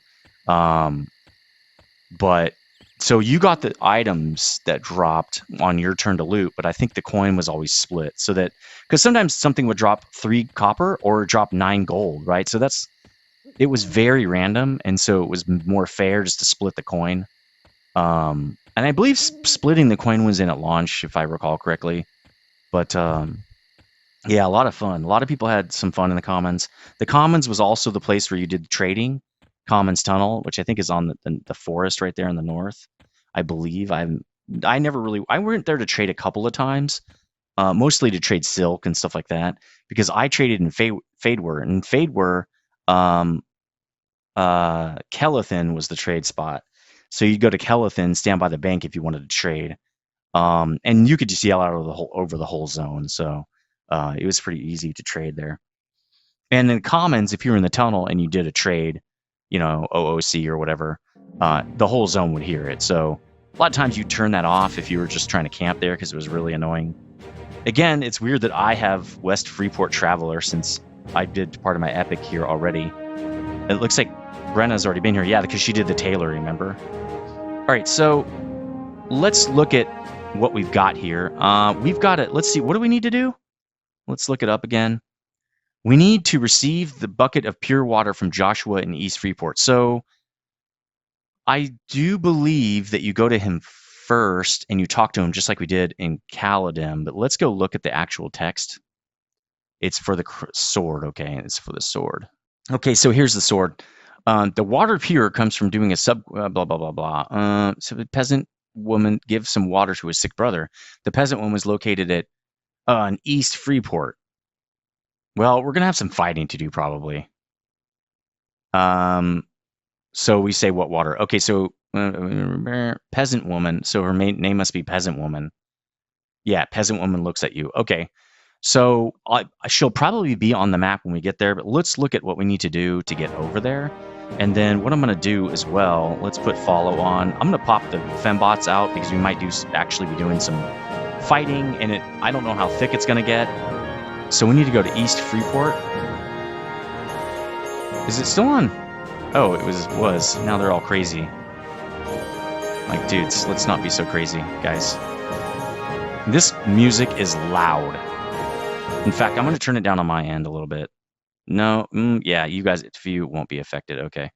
But so you got the items that dropped on your turn to loot, but I think the coin was always split, so that because sometimes something would drop 3 copper or drop 9 gold, right? So it was very random, and so it was more fair just to split the coin. And I believe splitting the coin was in at launch, if I recall correctly. But yeah, a lot of fun. A lot of people had some fun in the Commons. The Commons was also the place where you did trading. Commons Tunnel, which I think is on the forest right there in the north. I believe. I went there to trade a couple of times, mostly to trade silk and stuff like that, because I traded in Fadewar, and Fadewar, Kelethin was the trade spot. So you'd go to Kelethin, stand by the bank if you wanted to trade. And you could just yell out over the whole zone. So it was pretty easy to trade there. And in commons, if you were in the tunnel and you did a trade, OOC or whatever, the whole zone would hear it. So a lot of times you turn that off if you were just trying to camp there because it was really annoying. Again, it's weird that I have West Freeport Traveler since I did part of my epic here already. It looks like Brenna's already been here. Yeah, because she did the Taylor, remember? All right, so let's look at what we've got here. We've got it. Let's see. What do we need to do? Let's look it up again. We need to receive the bucket of pure water from Joshua in East Freeport. So I do believe that you go to him first and you talk to him just like we did in Caladim. But let's go look at the actual text. It's for the sword. Okay, it's for the sword. Okay, so here's the sword. The water pure comes from doing a blah, blah, blah, blah. So the peasant woman gives some water to his sick brother. The peasant woman was located at an East Freeport. Well, we're going to have some fighting to do probably. So we say what water? Okay, so peasant woman. So her name must be peasant woman. Yeah, peasant woman looks at you. Okay. So she'll probably be on the map when we get there, but let's look at what we need to do to get over there. And then what I'm going to do as well, let's put follow on. I'm going to pop the fembots out because we might actually be doing some fighting, and I don't know how thick it's going to get. So we need to go to East Freeport. Is it still on? Oh, it was. Now they're all crazy. Like, dudes, let's not be so crazy, guys. This music is loud. In fact, I'm going to turn it down on my end a little bit. No, yeah, you guys, you won't be affected. Okay.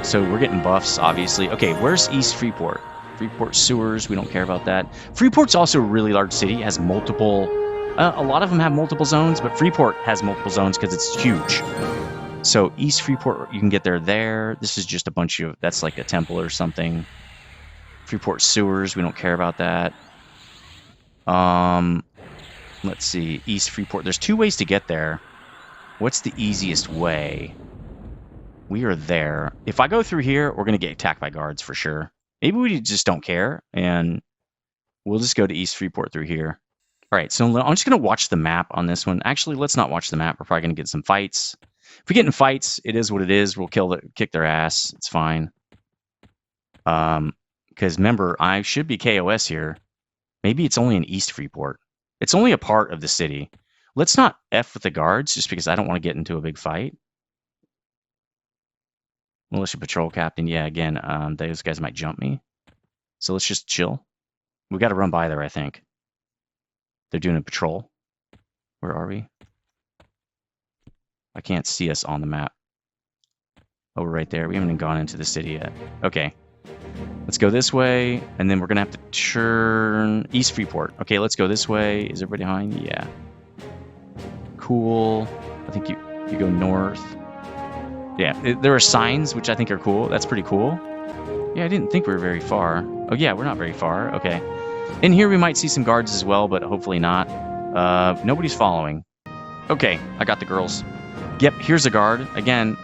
So we're getting buffs, obviously. Okay, where's East Freeport? Freeport sewers, we don't care about that. Freeport's also a really large city. It has multiple, a lot of them have multiple zones, but Freeport has multiple zones because it's huge. So East Freeport, you can get there. This is just a bunch of, that's like a temple or something. Freeport sewers, we don't care about that. Let's see, East Freeport. There's 2 ways to get there. What's the easiest way? We are there. If I go through here, we're going to get attacked by guards for sure. Maybe we just don't care, and we'll just go to East Freeport through here. All right, so I'm just going to watch the map on this one. Actually, let's not watch the map. We're probably going to get some fights. If we get in fights, it is what it is. We'll kick their ass. It's fine. Because remember, I should be KOS here. Maybe it's only in East Freeport. It's only a part of the city. Let's not F with the guards just because I don't want to get into a big fight. Militia patrol captain. Yeah, again, those guys might jump me. So let's just chill. We got to run by there, I think. They're doing a patrol. Where are we? I can't see us on the map. Oh, we're right there. We haven't even gone into the city yet. Okay. Let's go this way, and then we're going to have to turn East Freeport. Okay, let's go this way. Is everybody behind? Yeah. Cool. I think you go north. Yeah, there are signs, which I think are cool. That's pretty cool. Yeah, I didn't think we were very far. Oh, yeah, we're not very far. Okay. In here, we might see some guards as well, but hopefully not. Nobody's following. Okay, I got the girls. Yep, here's a guard. Again,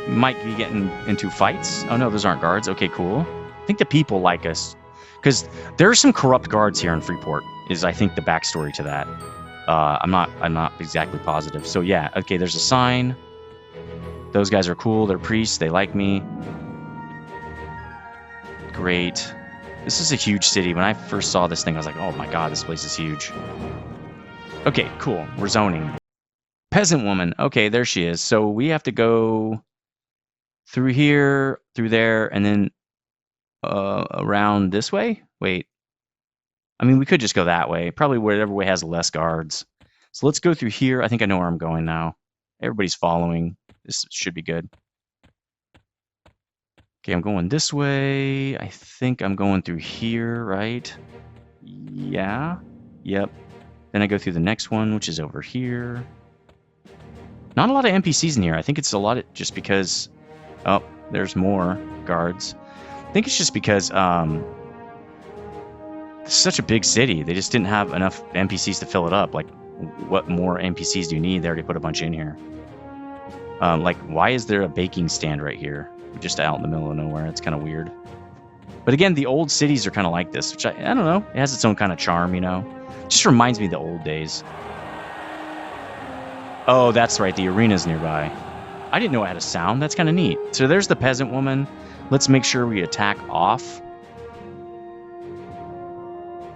might be getting into fights. Oh, no, those aren't guards. Okay, cool. I think the people like us. Because there are some corrupt guards here in Freeport, is I think the backstory to that. I'm not exactly positive. So, yeah, okay, there's a sign. Those guys are cool. They're priests. They like me. Great. This is a huge city. When I first saw this thing, I was like, oh my god, this place is huge. Okay, cool. We're zoning. Peasant woman. Okay, there she is. So we have to go through here, through there, and then around this way? Wait. I mean, we could just go that way. Probably whatever way has less guards. So let's go through here. I think I know where I'm going now. Everybody's following. This should be good. Okay, I'm going this way. I think I'm going through here, right? Yeah. Yep. Then I go through the next one, which is over here. Not a lot of NPCs in here. I think it's a lot of, just because... Oh, there's more guards. I think it's just because it's such a big city. They just didn't have enough NPCs to fill it up. Like, what more NPCs do you need? They already put a bunch in here. Like, why is there a baking stand right here? Just out in the middle of nowhere. It's kind of weird. But again, the old cities are kind of like this, which I don't know. It has its own kind of charm, you know? Just reminds me of the old days. Oh, that's right. The arena's nearby. I didn't know it had a sound. That's kind of neat. So there's the peasant woman. Let's make sure we attack off.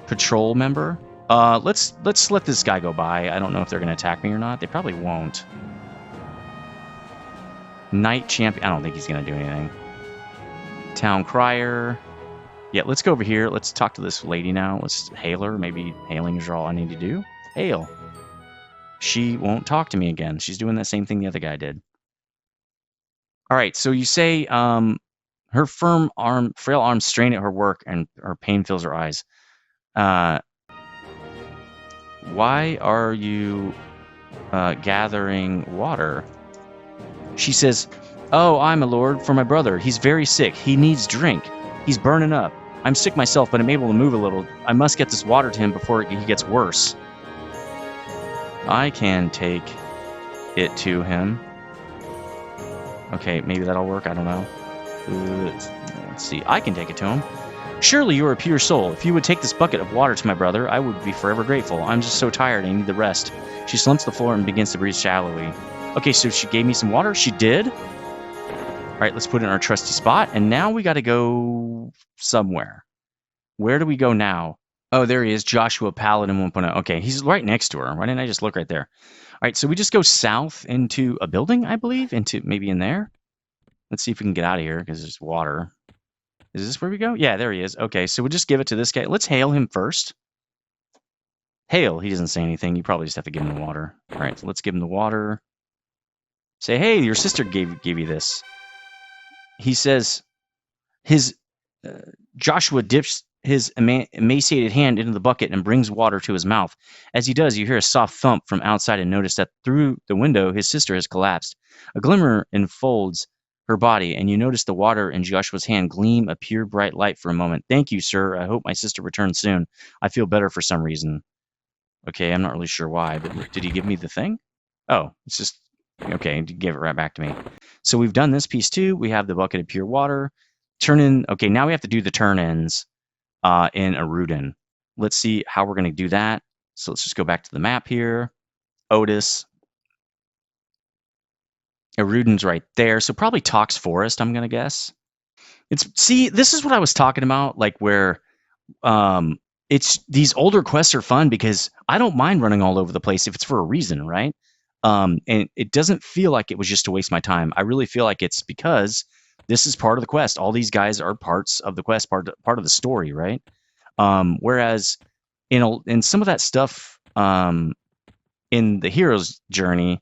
Patrol member. Let's let this guy go by. I don't know if they're going to attack me or not. They probably won't. Knight champion. I don't think he's going to do anything. Town crier. Yeah, let's go over here. Let's talk to this lady now. Let's hail her. Maybe hailing is all I need to do. Hail. She won't talk to me again. She's doing that same thing the other guy did. All right, so you say her frail arms strain at her work and her pain fills her eyes. Why are you gathering water? She says, "Oh, I'm a lord for my brother. He's very sick. He needs drink. He's burning up. I'm sick myself, but I'm able to move a little. I must get this water to him before he gets worse. I can take it to him." Okay, maybe that'll work. I don't know. Let's see. I can take it to him. "Surely you are a pure soul. If you would take this bucket of water to my brother, I would be forever grateful. I'm just so tired. I need the rest." She slumps to the floor and begins to breathe shallowly. Okay, so she gave me some water. She did. All right, let's put it in our trusty spot. And now we got to go somewhere. Where do we go now? Oh, there he is. Joshua Paladin 1.0. Okay, he's right next to her. Why didn't I just look right there? All right, so we just go south into a building, I believe, into maybe in there. Let's see if we can get out of here because there's water. Is this where we go? Yeah, there he is. Okay, so we'll just give it to this guy. Let's hail him first. Hail. He doesn't say anything. You probably just have to give him the water. All right, so let's give him the water. Say, "Hey, your sister gave you this." He says his Joshua dips his emaciated hand into the bucket and brings water to his mouth. As he does, you hear a soft thump from outside and notice that through the window his sister has collapsed. A glimmer enfolds her body, and you notice the water in Joshua's hand gleam a pure bright light for a moment. "Thank you, sir. I hope my sister returns soon. I feel better for some reason." Okay, I'm not really sure why, but did he give me the thing? Oh, it's just, okay, he gave it right back to me. So we've done this piece too. We have the bucket of pure water. Turn in, okay, now we have to do the turn-ins in Aruden. Let's see how we're going to do that. So let's just go back to the map here. Otis. Aruden's right there. So probably Tox Forest, I'm going to guess. See, this is what I was talking about, like where it's these older quests are fun because I don't mind running all over the place if it's for a reason, right? And it doesn't feel like it was just to waste my time. I really feel like it's because this is part of the quest. All these guys are parts of the quest, part of the story, right? Whereas in some of that stuff in the hero's journey,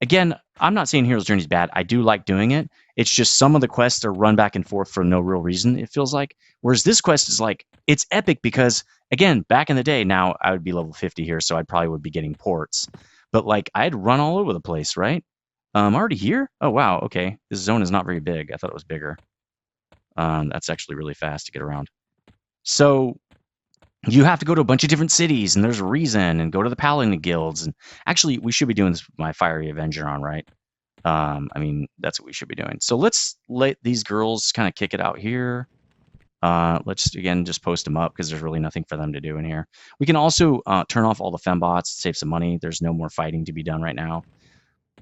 again, I'm not saying hero's journey is bad. I do like doing it. It's just some of the quests are run back and forth for no real reason, it feels like. Whereas this quest is like, it's epic because, again, back in the day, now I would be level 50 here, so I probably would be getting ports. But like, I'd run all over the place, right? Already here? Oh, wow, okay. This zone is not very big. I thought it was bigger. That's actually really fast to get around. So you have to go to a bunch of different cities, and there's a reason, and go to the Paladin guilds. And actually, we should be doing this with my Fiery Avenger on, right? I mean, that's what we should be doing. So let's let these girls kind of kick it out here. Let's, again, just post them up because there's really nothing for them to do in here. We can also turn off all the fembots, save some money. There's no more fighting to be done right now.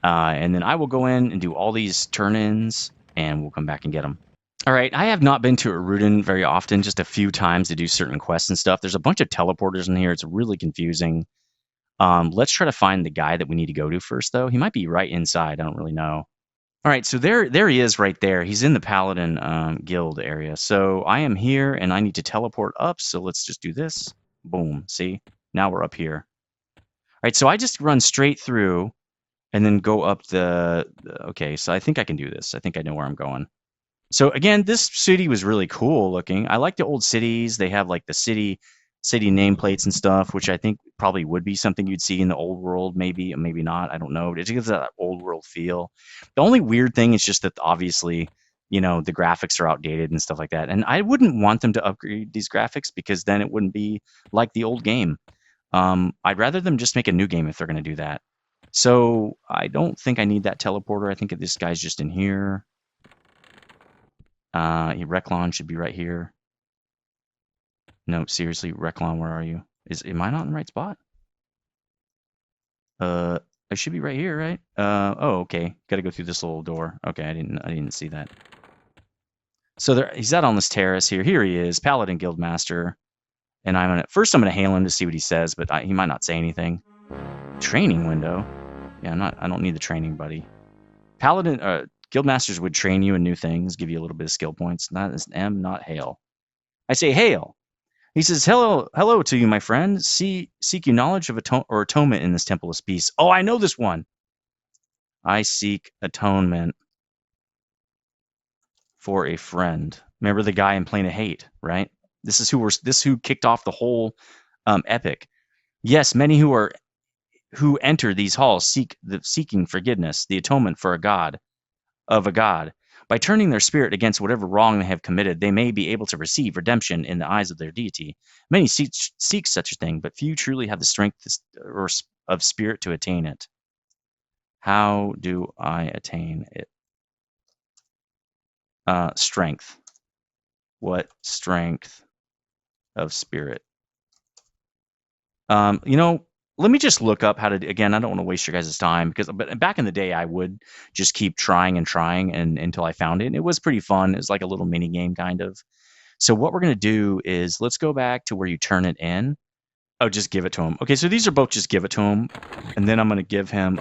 And then I will go in and do all these turn-ins, and we'll come back and get them. All right, I have not been to Aruden very often, just a few times to do certain quests and stuff. There's a bunch of teleporters in here. It's really confusing. Let's try to find the guy that we need to go to first, though. He might be right inside. I don't really know. All right, so there he is right there. He's in the Paladin guild area. So I am here, and I need to teleport up. So let's just do this. Boom. See? Now we're up here. All right, so I just run straight through and then go up okay, so I think I can do this. I think I know where I'm going. So again, this city was really cool looking. I like the old cities. They have like the city nameplates and stuff, which I think probably would be something you'd see in the old world, maybe, maybe not. I don't know. It gives that old world feel. The only weird thing is just that obviously you know, the graphics are outdated and stuff like that. And I wouldn't want them to upgrade these graphics because then it wouldn't be like the old game. I'd rather them just make a new game if they're going to do that. So I don't think I need that teleporter. I think this guy's just in here. Reclon should be right here. No, seriously, Reclon, where are you? Am I not in the right spot? I should be right here, right? Oh, okay. Got to go through this little door. Okay, I didn't see that. So he's out on this terrace here. Here he is, Paladin Guildmaster. And I'm gonna hail him to see what he says, but he might not say anything. Training window. Yeah, I don't need the training buddy. Paladin Guildmasters would train you in new things, give you a little bit of skill points. That is M, not hail. I say hail. He says, hello to you, my friend. Seek you knowledge of atonement in this temple of peace. Oh, I know this one. I seek atonement for a friend. Remember the guy in Plane of Hate, right? This is who kicked off the whole epic. Yes, many who enter these halls seeking forgiveness, the atonement for a god. By turning their spirit against whatever wrong they have committed, they may be able to receive redemption in the eyes of their deity. Many seek such a thing, but few truly have the strength of spirit to attain it. How do I attain it? Strength. What strength of spirit? Let me just look up how to. Again, I don't want to waste your guys' time but back in the day, I would just keep trying and until I found it. And it was pretty fun. It was like a little mini game kind of. So what we're gonna do is let's go back to where you turn it in. Oh, just give it to him. Okay, so these are both just give it to him, and then I'm gonna give him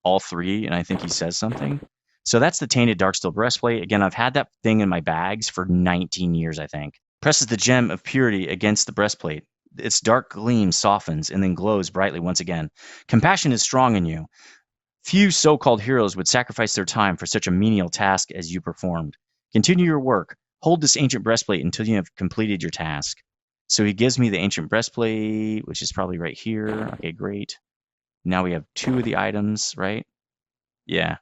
all three, and I think he says something. So that's the Tainted Darksteel Breastplate. Again, I've had that thing in my bags for 19 years, I think. Presses the gem of purity against the breastplate. Its dark gleam softens and then glows brightly once again. Compassion is strong in you. Few so-called heroes would sacrifice their time for such a menial task as you performed. Continue your work. Hold this ancient breastplate until you have completed your task. So he gives me the ancient breastplate, which is probably right here. Okay, great. Now we have 2 of the items, right? Yeah.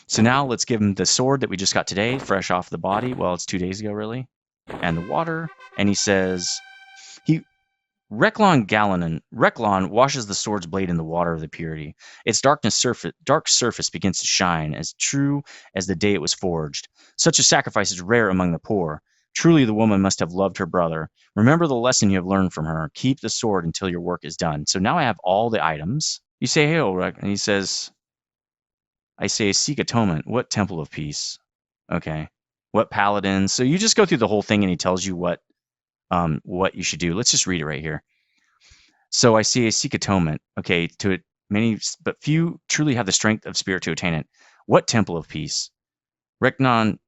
So now let's give him the sword that we just got today, fresh off the body. Well, it's 2 days ago, really. And the water. And he says, Reclon washes the sword's blade in the water of the purity. Its dark surface begins to shine, as true as the day it was forged. Such a sacrifice is rare among the poor. Truly the woman must have loved her brother. Remember the lesson you have learned from her. Keep the sword until your work is done. So now I have all the items. You say, hey, Ulrich, and he says, I say, seek atonement. What temple of peace? Okay. What paladins? So you just go through the whole thing and he tells you what you should do. Let's just read it right here. So I see a seek atonement. Okay, to it many, but few truly have the strength of spirit to attain it. What temple of peace? Reclon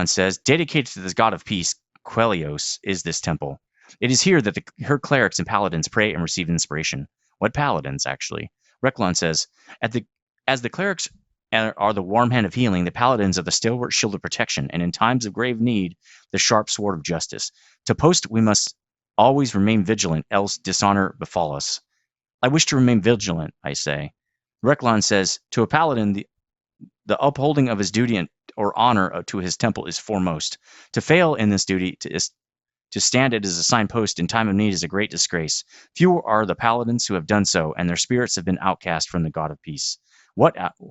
says, dedicated to the god of peace, Quelios, is this temple. It is here that her clerics and paladins pray and receive inspiration. What paladins, actually? Reclon says, as the clerics are the warm hand of healing, the paladins are the stalwart shield of protection, and in times of grave need, the sharp sword of justice. To post, we must always remain vigilant, else dishonor befall us. I wish to remain vigilant, I say. Reclon says, to a paladin, the upholding of his duty or honor to his temple is foremost. To fail in this duty, to stand it as a signpost in time of need is a great disgrace. Few are the paladins who have done so, and their spirits have been outcast from the god of peace.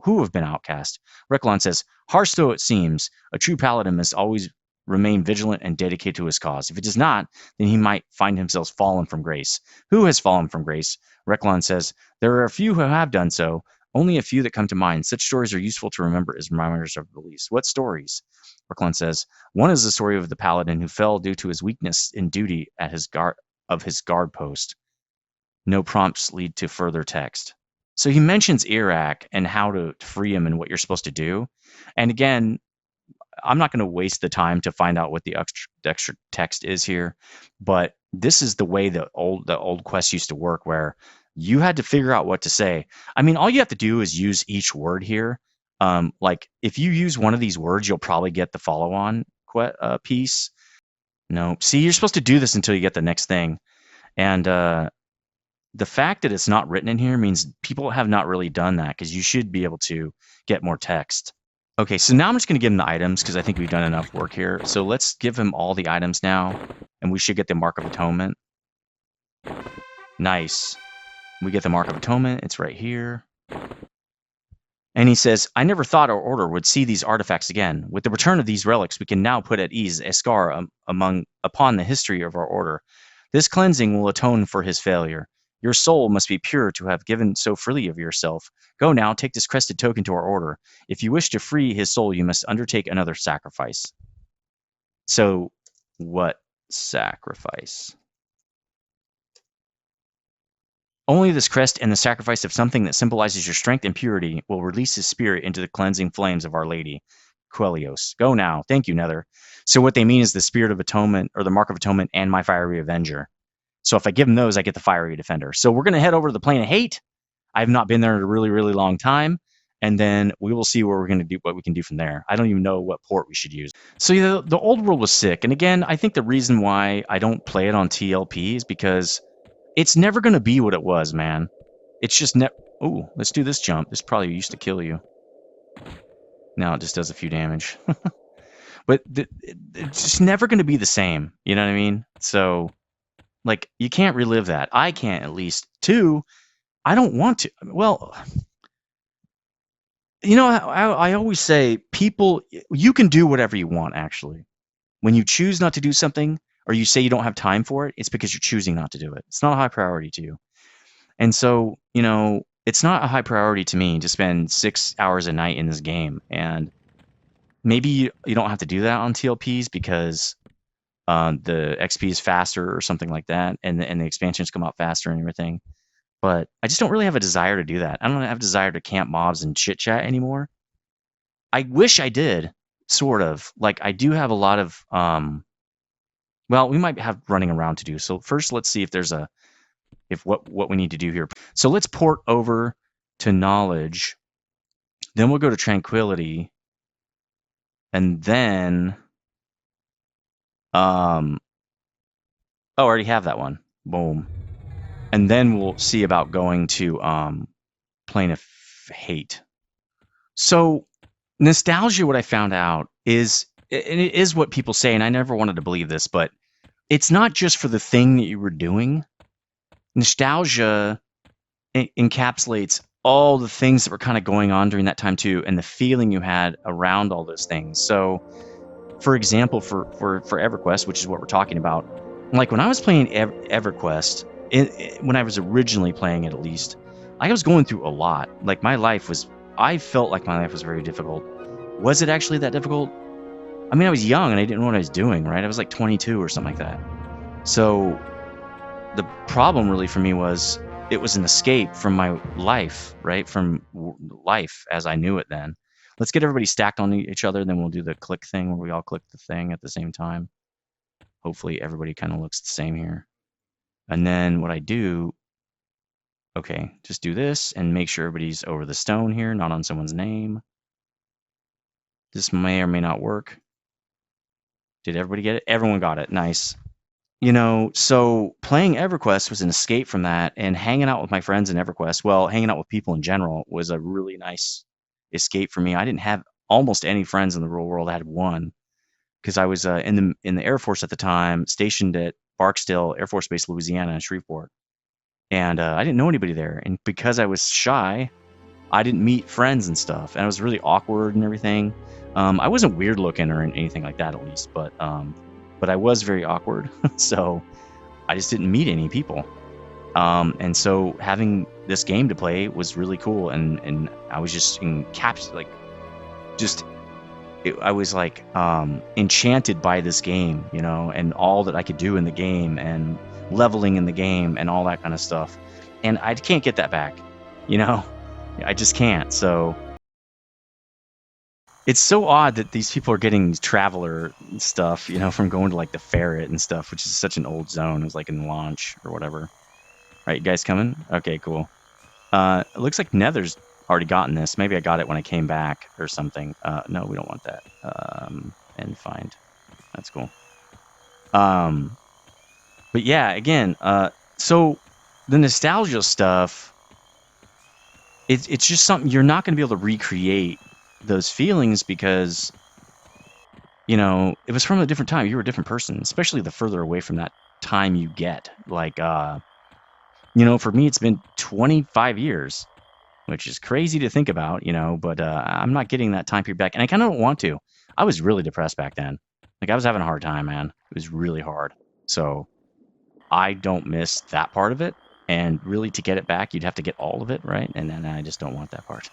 Who have been outcast? Reclon says, harsh though it seems, a true paladin must always remain vigilant and dedicated to his cause. If it does not, then he might find himself fallen from grace. Who has fallen from grace? Reclon says, there are a few who have done so, only a few that come to mind. Such stories are useful to remember as reminders of release. What stories? Reclon says, one is the story of the paladin who fell due to his weakness in duty at his guard post. No prompts lead to further text. So he mentions Iraq and how to free him and what you're supposed to do. And again, I'm not going to waste the time to find out what the extra text is here, but this is the way the old quest used to work, where you had to figure out what to say. I mean, all you have to do is use each word here. Like if you use one of these words, you'll probably get the follow-on piece. No, see, you're supposed to do this until you get the next thing, and the fact that it's not written in here means people have not really done that, because you should be able to get more text. Okay, so now I'm just going to give him the items because I think we've done enough work here. So let's give him all the items now, and we should get the Mark of Atonement. Nice. We get the Mark of Atonement. It's right here. And he says, I never thought our order would see these artifacts again. With the return of these relics, we can now put at ease a scar upon the history of our order. This cleansing will atone for his failure. Your soul must be pure to have given so freely of yourself. Go now, take this crested token to our order. If you wish to free his soul, you must undertake another sacrifice. So, what sacrifice? Only this crest and the sacrifice of something that symbolizes your strength and purity will release his spirit into the cleansing flames of Our Lady. Quellios. Go now. Thank you, Nether. So what they mean is the Spirit of Atonement, or the Mark of Atonement, and my Fiery Avenger. So if I give them those, I get the Fiery Defender. So we're going to head over to the Plane of Hate. I've not been there in a really, really long time. And then we will see where we're going to do, what we can do from there. I don't even know what port we should use. So yeah, the old world was sick. And again, I think the reason why I don't play it on TLP is because it's never going to be what it was, man. It's just Ooh, let's do this jump. This probably used to kill you. Now it just does a few damage. But it's just never going to be the same. You know what I mean? So, like, you can't relive that. I can't, at least. Two, I don't want to. Well, you know, I always say, people, you can do whatever you want, actually. When you choose not to do something, or you say you don't have time for it, it's because you're choosing not to do it. It's not a high priority to you. And so, you know, it's not a high priority to me to spend 6 hours a night in this game. And maybe you don't have to do that on TLPs because the XP is faster or something like that, and the expansions come out faster and everything. But I just don't really have a desire to do that. I don't have a desire to camp mobs and chit chat anymore. I wish I did, sort of. Like, I do have a lot of well, we might have running around to do. So first, let's see if there's what we need to do here. So let's port over to knowledge. Then we'll go to tranquility, and then oh, I already have that one. Boom. And then we'll see about going to Plane of Hate. So nostalgia, what I found out is, and it is what people say, and I never wanted to believe this, but it's not just for the thing that you were doing. Nostalgia encapsulates all the things that were kind of going on during that time too, and the feeling you had around all those things. So, for example, for Everquest, which is what we're talking about, like when I was playing Everquest, when I was originally playing it, at least, I was going through a lot. Like I felt like my life was very difficult. Was it actually that difficult? I mean, I was young and I didn't know what I was doing, right? I was like 22 or something like that. So the problem really for me was it was an escape from my life, right? From life as I knew it then. Let's get everybody stacked on each other, then we'll do the click thing where we all click the thing at the same time. Hopefully everybody kind of looks the same here. And then what I do, okay, just do this and make sure everybody's over the stone here, not on someone's name. This may or may not work. Did everybody get it? Everyone got it. Nice. You know, so playing EverQuest was an escape from that, and hanging out with my friends in EverQuest, well, hanging out with people in general, was a really nice escape for me. I didn't have almost any friends in the real world. I had one because I was in the Air Force at the time, stationed at Barksdale Air Force Base, Louisiana, in Shreveport, and I didn't know anybody there. And because I was shy, I didn't meet friends and stuff, and I was really awkward and everything. I wasn't weird looking or anything like that, at least, but I was very awkward, so I just didn't meet any people. And so having this game to play was really cool, and I was just I was like enchanted by this game, you know, and all that I could do in the game, and leveling in the game, and all that kind of stuff. And I can't get that back, you know. I just can't. So it's so odd that these people are getting traveler stuff, you know, from going to like the ferret and stuff, which is such an old zone. It was like in launch or whatever. All right, you guys coming? Okay, cool. It looks like Nether's already gotten this. Maybe I got it when I came back or something. No, we don't want that. And find. That's cool. But yeah, again, so the nostalgia stuff, it's just something you're not going to be able to recreate those feelings because, you know, it was from a different time. You were a different person, especially the further away from that time you get. Like, you know, for me, it's been 25 years, which is crazy to think about, you know, but I'm not getting that time period back. And I kind of don't want to. I was really depressed back then. Like, I was having a hard time, man. It was really hard. So I don't miss that part of it. And really, to get it back, you'd have to get all of it, right? And then I just don't want that part.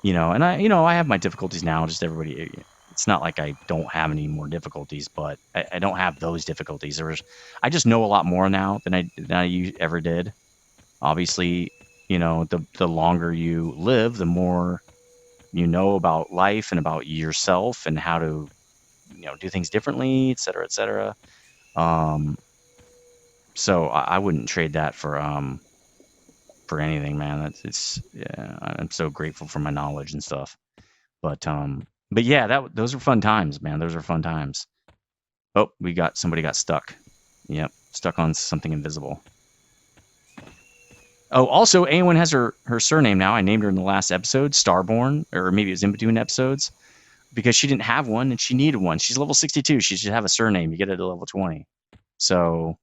You know, and I have my difficulties now. Just everybody, it's not like I don't have any more difficulties, but I don't have those difficulties. I just know a lot more now than I ever did. Obviously, you know, the longer you live, the more you know about life and about yourself and how to, you know, do things differently, et cetera, et cetera. So I wouldn't trade that for anything, man. Yeah, I'm so grateful for my knowledge and stuff. But yeah, those are fun times, man. Those are fun times. Oh, somebody got stuck. Yep, stuck on something invisible. Oh, also, Awen has her surname now. I named her in the last episode, Starborn, or maybe it was in between episodes, because she didn't have one and she needed one. She's level 62. She should have a surname. You get it at level 20. So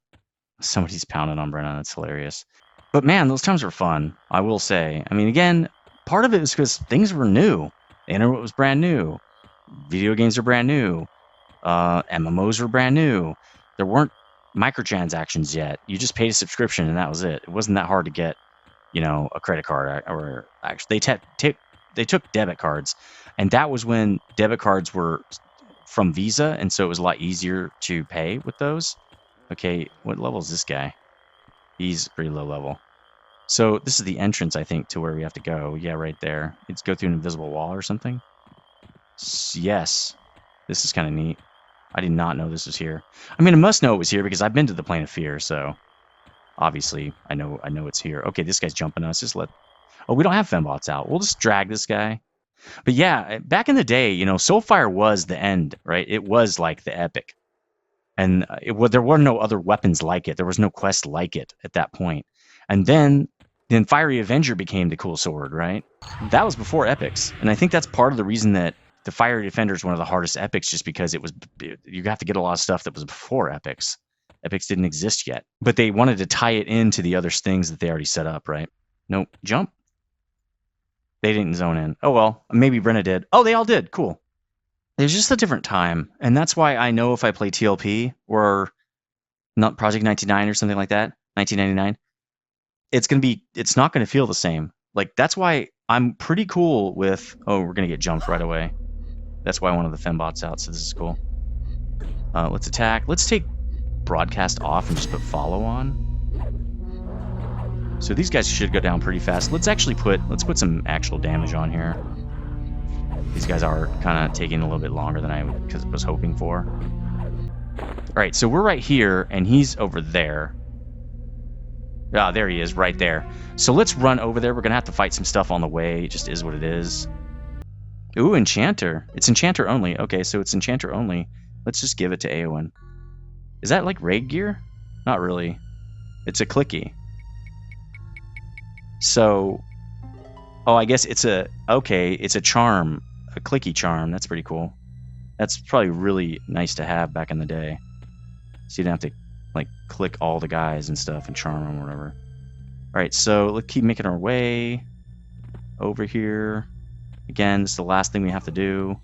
somebody's pounding on Brenna. That's hilarious. But man, those times were fun. I will say. I mean, again, part of it was because things were new. The internet was brand new. Video games are brand new. MMOs were brand new. There weren't microtransactions yet. You just paid a subscription and that was it. It wasn't that hard to get, you know, a credit card. Or actually, they took debit cards, and that was when debit cards were from Visa, and so it was a lot easier to pay with those. Okay, what level is this guy? He's pretty low level. So this is the entrance, I think, to where we have to go. Yeah, right there. Let's go through an invisible wall or something. Yes, this is kind of neat. I did not know this was here. I mean, I must know it was here because I've been to the Plane of Fear, so obviously I know it's here. Okay, this guy's jumping us. Oh, we don't have fembots out. We'll just drag this guy. But yeah, back in the day, you know, Soulfire was the end, right? It was like the epic. And there were no other weapons like it. There was no quest like it at that point. And then Fiery Avenger became the cool sword, right? That was before epics. And I think that's part of the reason that the Fiery Defender is one of the hardest epics, just because you have to get a lot of stuff that was before epics. Epics didn't exist yet. But they wanted to tie it into the other things that they already set up, right? Nope. Jump. They didn't zone in. Oh, well, maybe Brenna did. Oh, they all did. Cool. There's just a different time. And that's why I know if I play TLP or not Project 99 or something like that, 1999, it's not going to feel the same. Like, that's why I'm pretty cool with, oh, we're going to get jumped right away. That's why one of the fembots out, so this is cool. Let's attack. Let's take broadcast off and just put follow on. So these guys should go down pretty fast. Let's put some actual damage on here. These guys are kind of taking a little bit longer than I was hoping for. All right, so we're right here, and he's over there. Ah, there he is, right there. So let's run over there. We're going to have to fight some stuff on the way. It just is what it is. Ooh, Enchanter. It's Enchanter only. Okay, so it's Enchanter only. Let's just give it to Aowen. Is that like raid gear? Not really. It's a clicky. So, oh, I guess it's a charm. A clicky charm. That's pretty cool. That's probably really nice to have back in the day. So you didn't have to like click all the guys and stuff and charm them or whatever. All right, so let's keep making our way over here. Again, this is the last thing we have to do.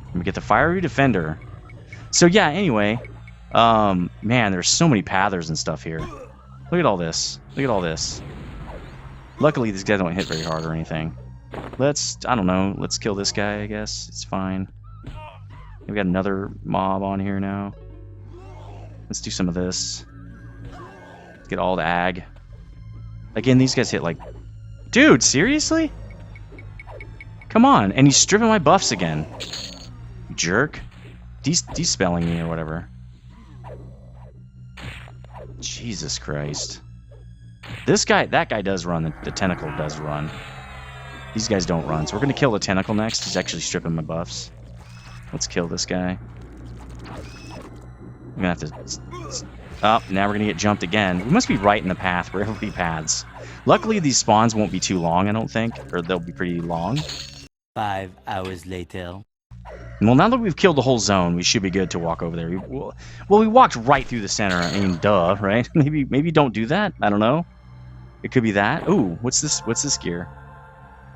And we get the Fiery Defender. So yeah, anyway, man, there's so many pathers and stuff here. Look at all this. Look at all this. Luckily, these guys don't hit very hard or anything. I don't know, let's kill this guy, I guess. It's fine. We got another mob on here now. Let's do some of this. Get all the ag. Again, these guys hit like... Dude, seriously? Come on, and he's stripping my buffs again. Jerk. Despelling me or whatever. Jesus Christ. That guy does run. The tentacle does run. These guys don't run, so we're going to kill the tentacle next. He's actually stripping my buffs. Let's kill this guy. I'm going to have to Oh, now we're going to get jumped again. We must be right in the path where everybody paths. Luckily, these spawns won't be too long, I don't think. Or they'll be pretty long. 5 hours later. Well, now that we've killed the whole zone, we should be good to walk over there. Well, we walked right through the center. I mean, duh, right? Maybe don't do that. I don't know. It could be that. Ooh, what's this? What's this gear?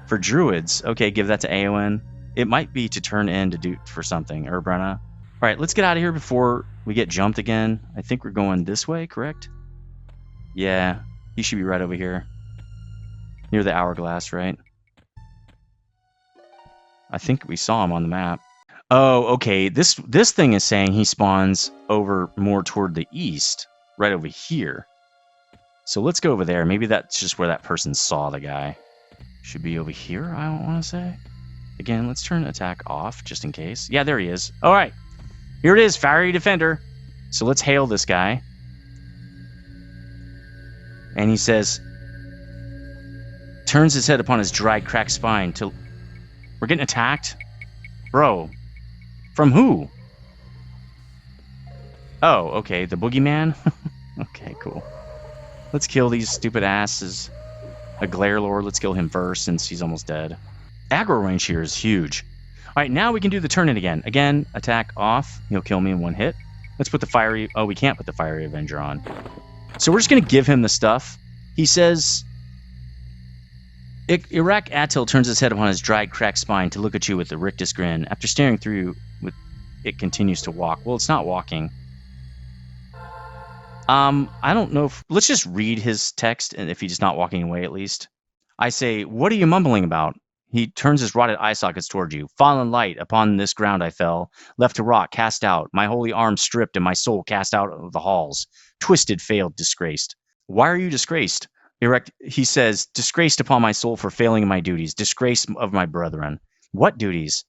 For druids. Okay, give that to Aowen. It might be to turn in to do for something. Or Brenna. All right, let's get out of here before we get jumped again. I think we're going this way, correct? Yeah, he should be right over here. Near the hourglass, right? I think we saw him on the map. Oh, okay. This thing is saying he spawns over more toward the east, right over here. So let's go over there. Maybe that's just where that person saw the guy. Should be over here, I don't want to say. Again, let's turn attack off, just in case. Yeah, there he is. All right. Here it is, Fiery Defender. So let's hail this guy. And he says, turns his head upon his dried, cracked spine to... We're getting attacked? Bro. From who? Oh, okay, the boogeyman? Okay, cool. Let's kill these stupid asses. A Glare Lord, let's kill him first since he's almost dead. Aggro range here is huge. Alright, now we can do the turn-in again. Again, attack off. He'll kill me in one hit. Let's put the Fiery... Oh, we can't put the Fiery Avenger on. So we're just going to give him the stuff. He says... Iraq Attil turns his head upon his dried, cracked spine to look at you with a rictus grin. After staring through, it continues to walk. Well, it's not walking. I don't know if... Let's just read his text, and if he's not walking away at least. I say, what are you mumbling about? He turns his rotted eye sockets toward you. Fallen light, upon this ground I fell. Left to rot, cast out. My holy arm stripped, and my soul cast out of the halls. Twisted, failed, disgraced. Why are you disgraced? Erect, he says, disgraced upon my soul for failing in my duties. Disgrace of my brethren. What duties?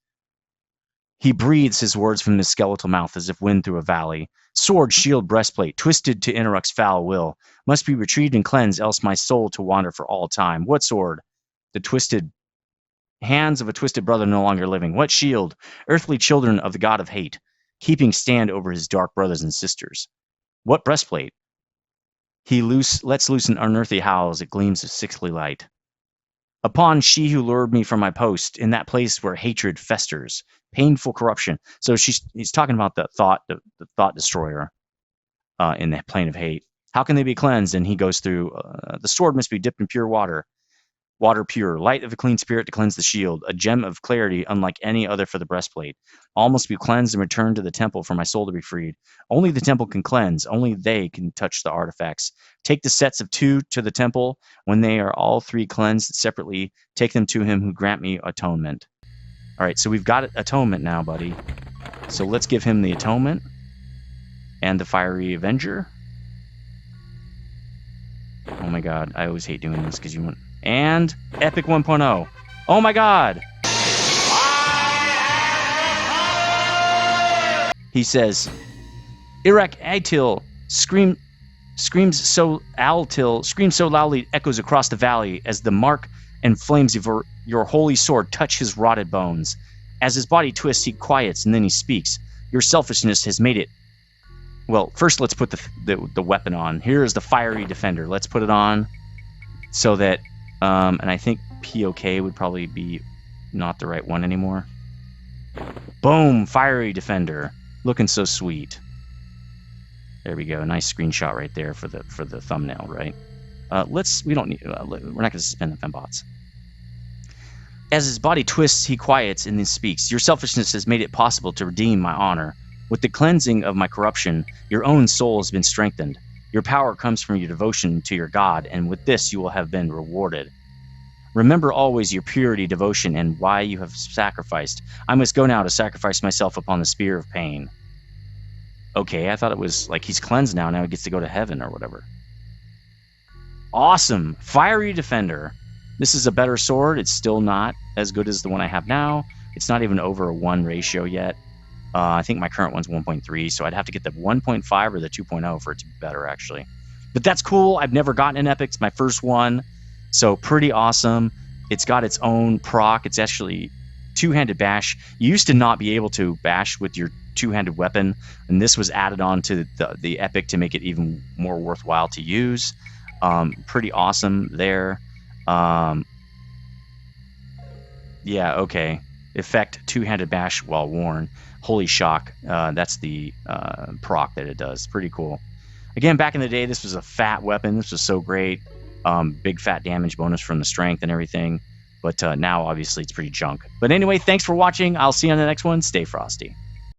He breathes his words from his skeletal mouth as if wind through a valley. Sword, shield, breastplate, twisted to Interruck's foul will. Must be retrieved and cleansed, else my soul to wander for all time. What sword? The twisted hands of a twisted brother no longer living. What shield? Earthly children of the god of hate, keeping stand over his dark brothers and sisters. What breastplate? He lets loose an unearthly howl as it gleams of sickly light. Upon she who lured me from my post, in that place where hatred festers, painful corruption. So he's talking about the thought destroyer in the plane of hate. How can they be cleansed? And he goes through, the sword must be dipped in pure water. Water pure, light of a clean spirit to cleanse the shield, a gem of clarity unlike any other for the breastplate. All must be cleansed and returned to the temple for my soul to be freed. Only the temple can cleanse, only they can touch the artifacts. Take the sets of 2 to the temple. When they are all 3 cleansed separately, take them to him who grant me atonement. All right, so we've got atonement now, buddy. So let's give him the atonement and the Fiery Avenger. Oh my god, I always hate doing this because you want... And Epic 1.0. Oh my god! He says, Iraq Atil screams so loudly echoes across the valley as the mark and flames of your holy sword touch his rotted bones. As his body twists, he quiets and then he speaks. Your selfishness has made it. Well, first let's put the weapon on. Here is the Fiery Defender. Let's put it on so that and I think POK would probably be not the right one anymore. Boom! Fiery Defender. Looking so sweet. There we go. Nice screenshot right there for the thumbnail, right? We don't need... we're not going to suspend the fembots. As his body twists, he quiets and then speaks. Your selfishness has made it possible to redeem my honor. With the cleansing of my corruption, your own soul has been strengthened. Your power comes from your devotion to your God, and with this you will have been rewarded. Remember always your purity, devotion, and why you have sacrificed. I must go now to sacrifice myself upon the spear of pain. Okay, I thought it was like he's cleansed now he gets to go to heaven or whatever. Awesome! Fiery Defender. This is a better sword. It's still not as good as the one I have now. It's not even over a 1 ratio yet. I think my current one's 1.3, so I'd have to get the 1.5 or the 2.0 for it to be better, actually. But that's cool. I've never gotten an Epic. It's my first one, so pretty awesome. It's got its own proc. It's actually two-handed bash. You used to not be able to bash with your two-handed weapon, and this was added on to the epic to make it even more worthwhile to use. Pretty awesome there. Yeah, okay. Effect two-handed bash while worn. Holy shock. That's the proc that it does. Pretty cool. Again, back in the day, this was a fat weapon. This was so great. Big fat damage bonus from the strength and everything. But now, obviously, it's pretty junk. But anyway, thanks for watching. I'll see you on the next one. Stay frosty.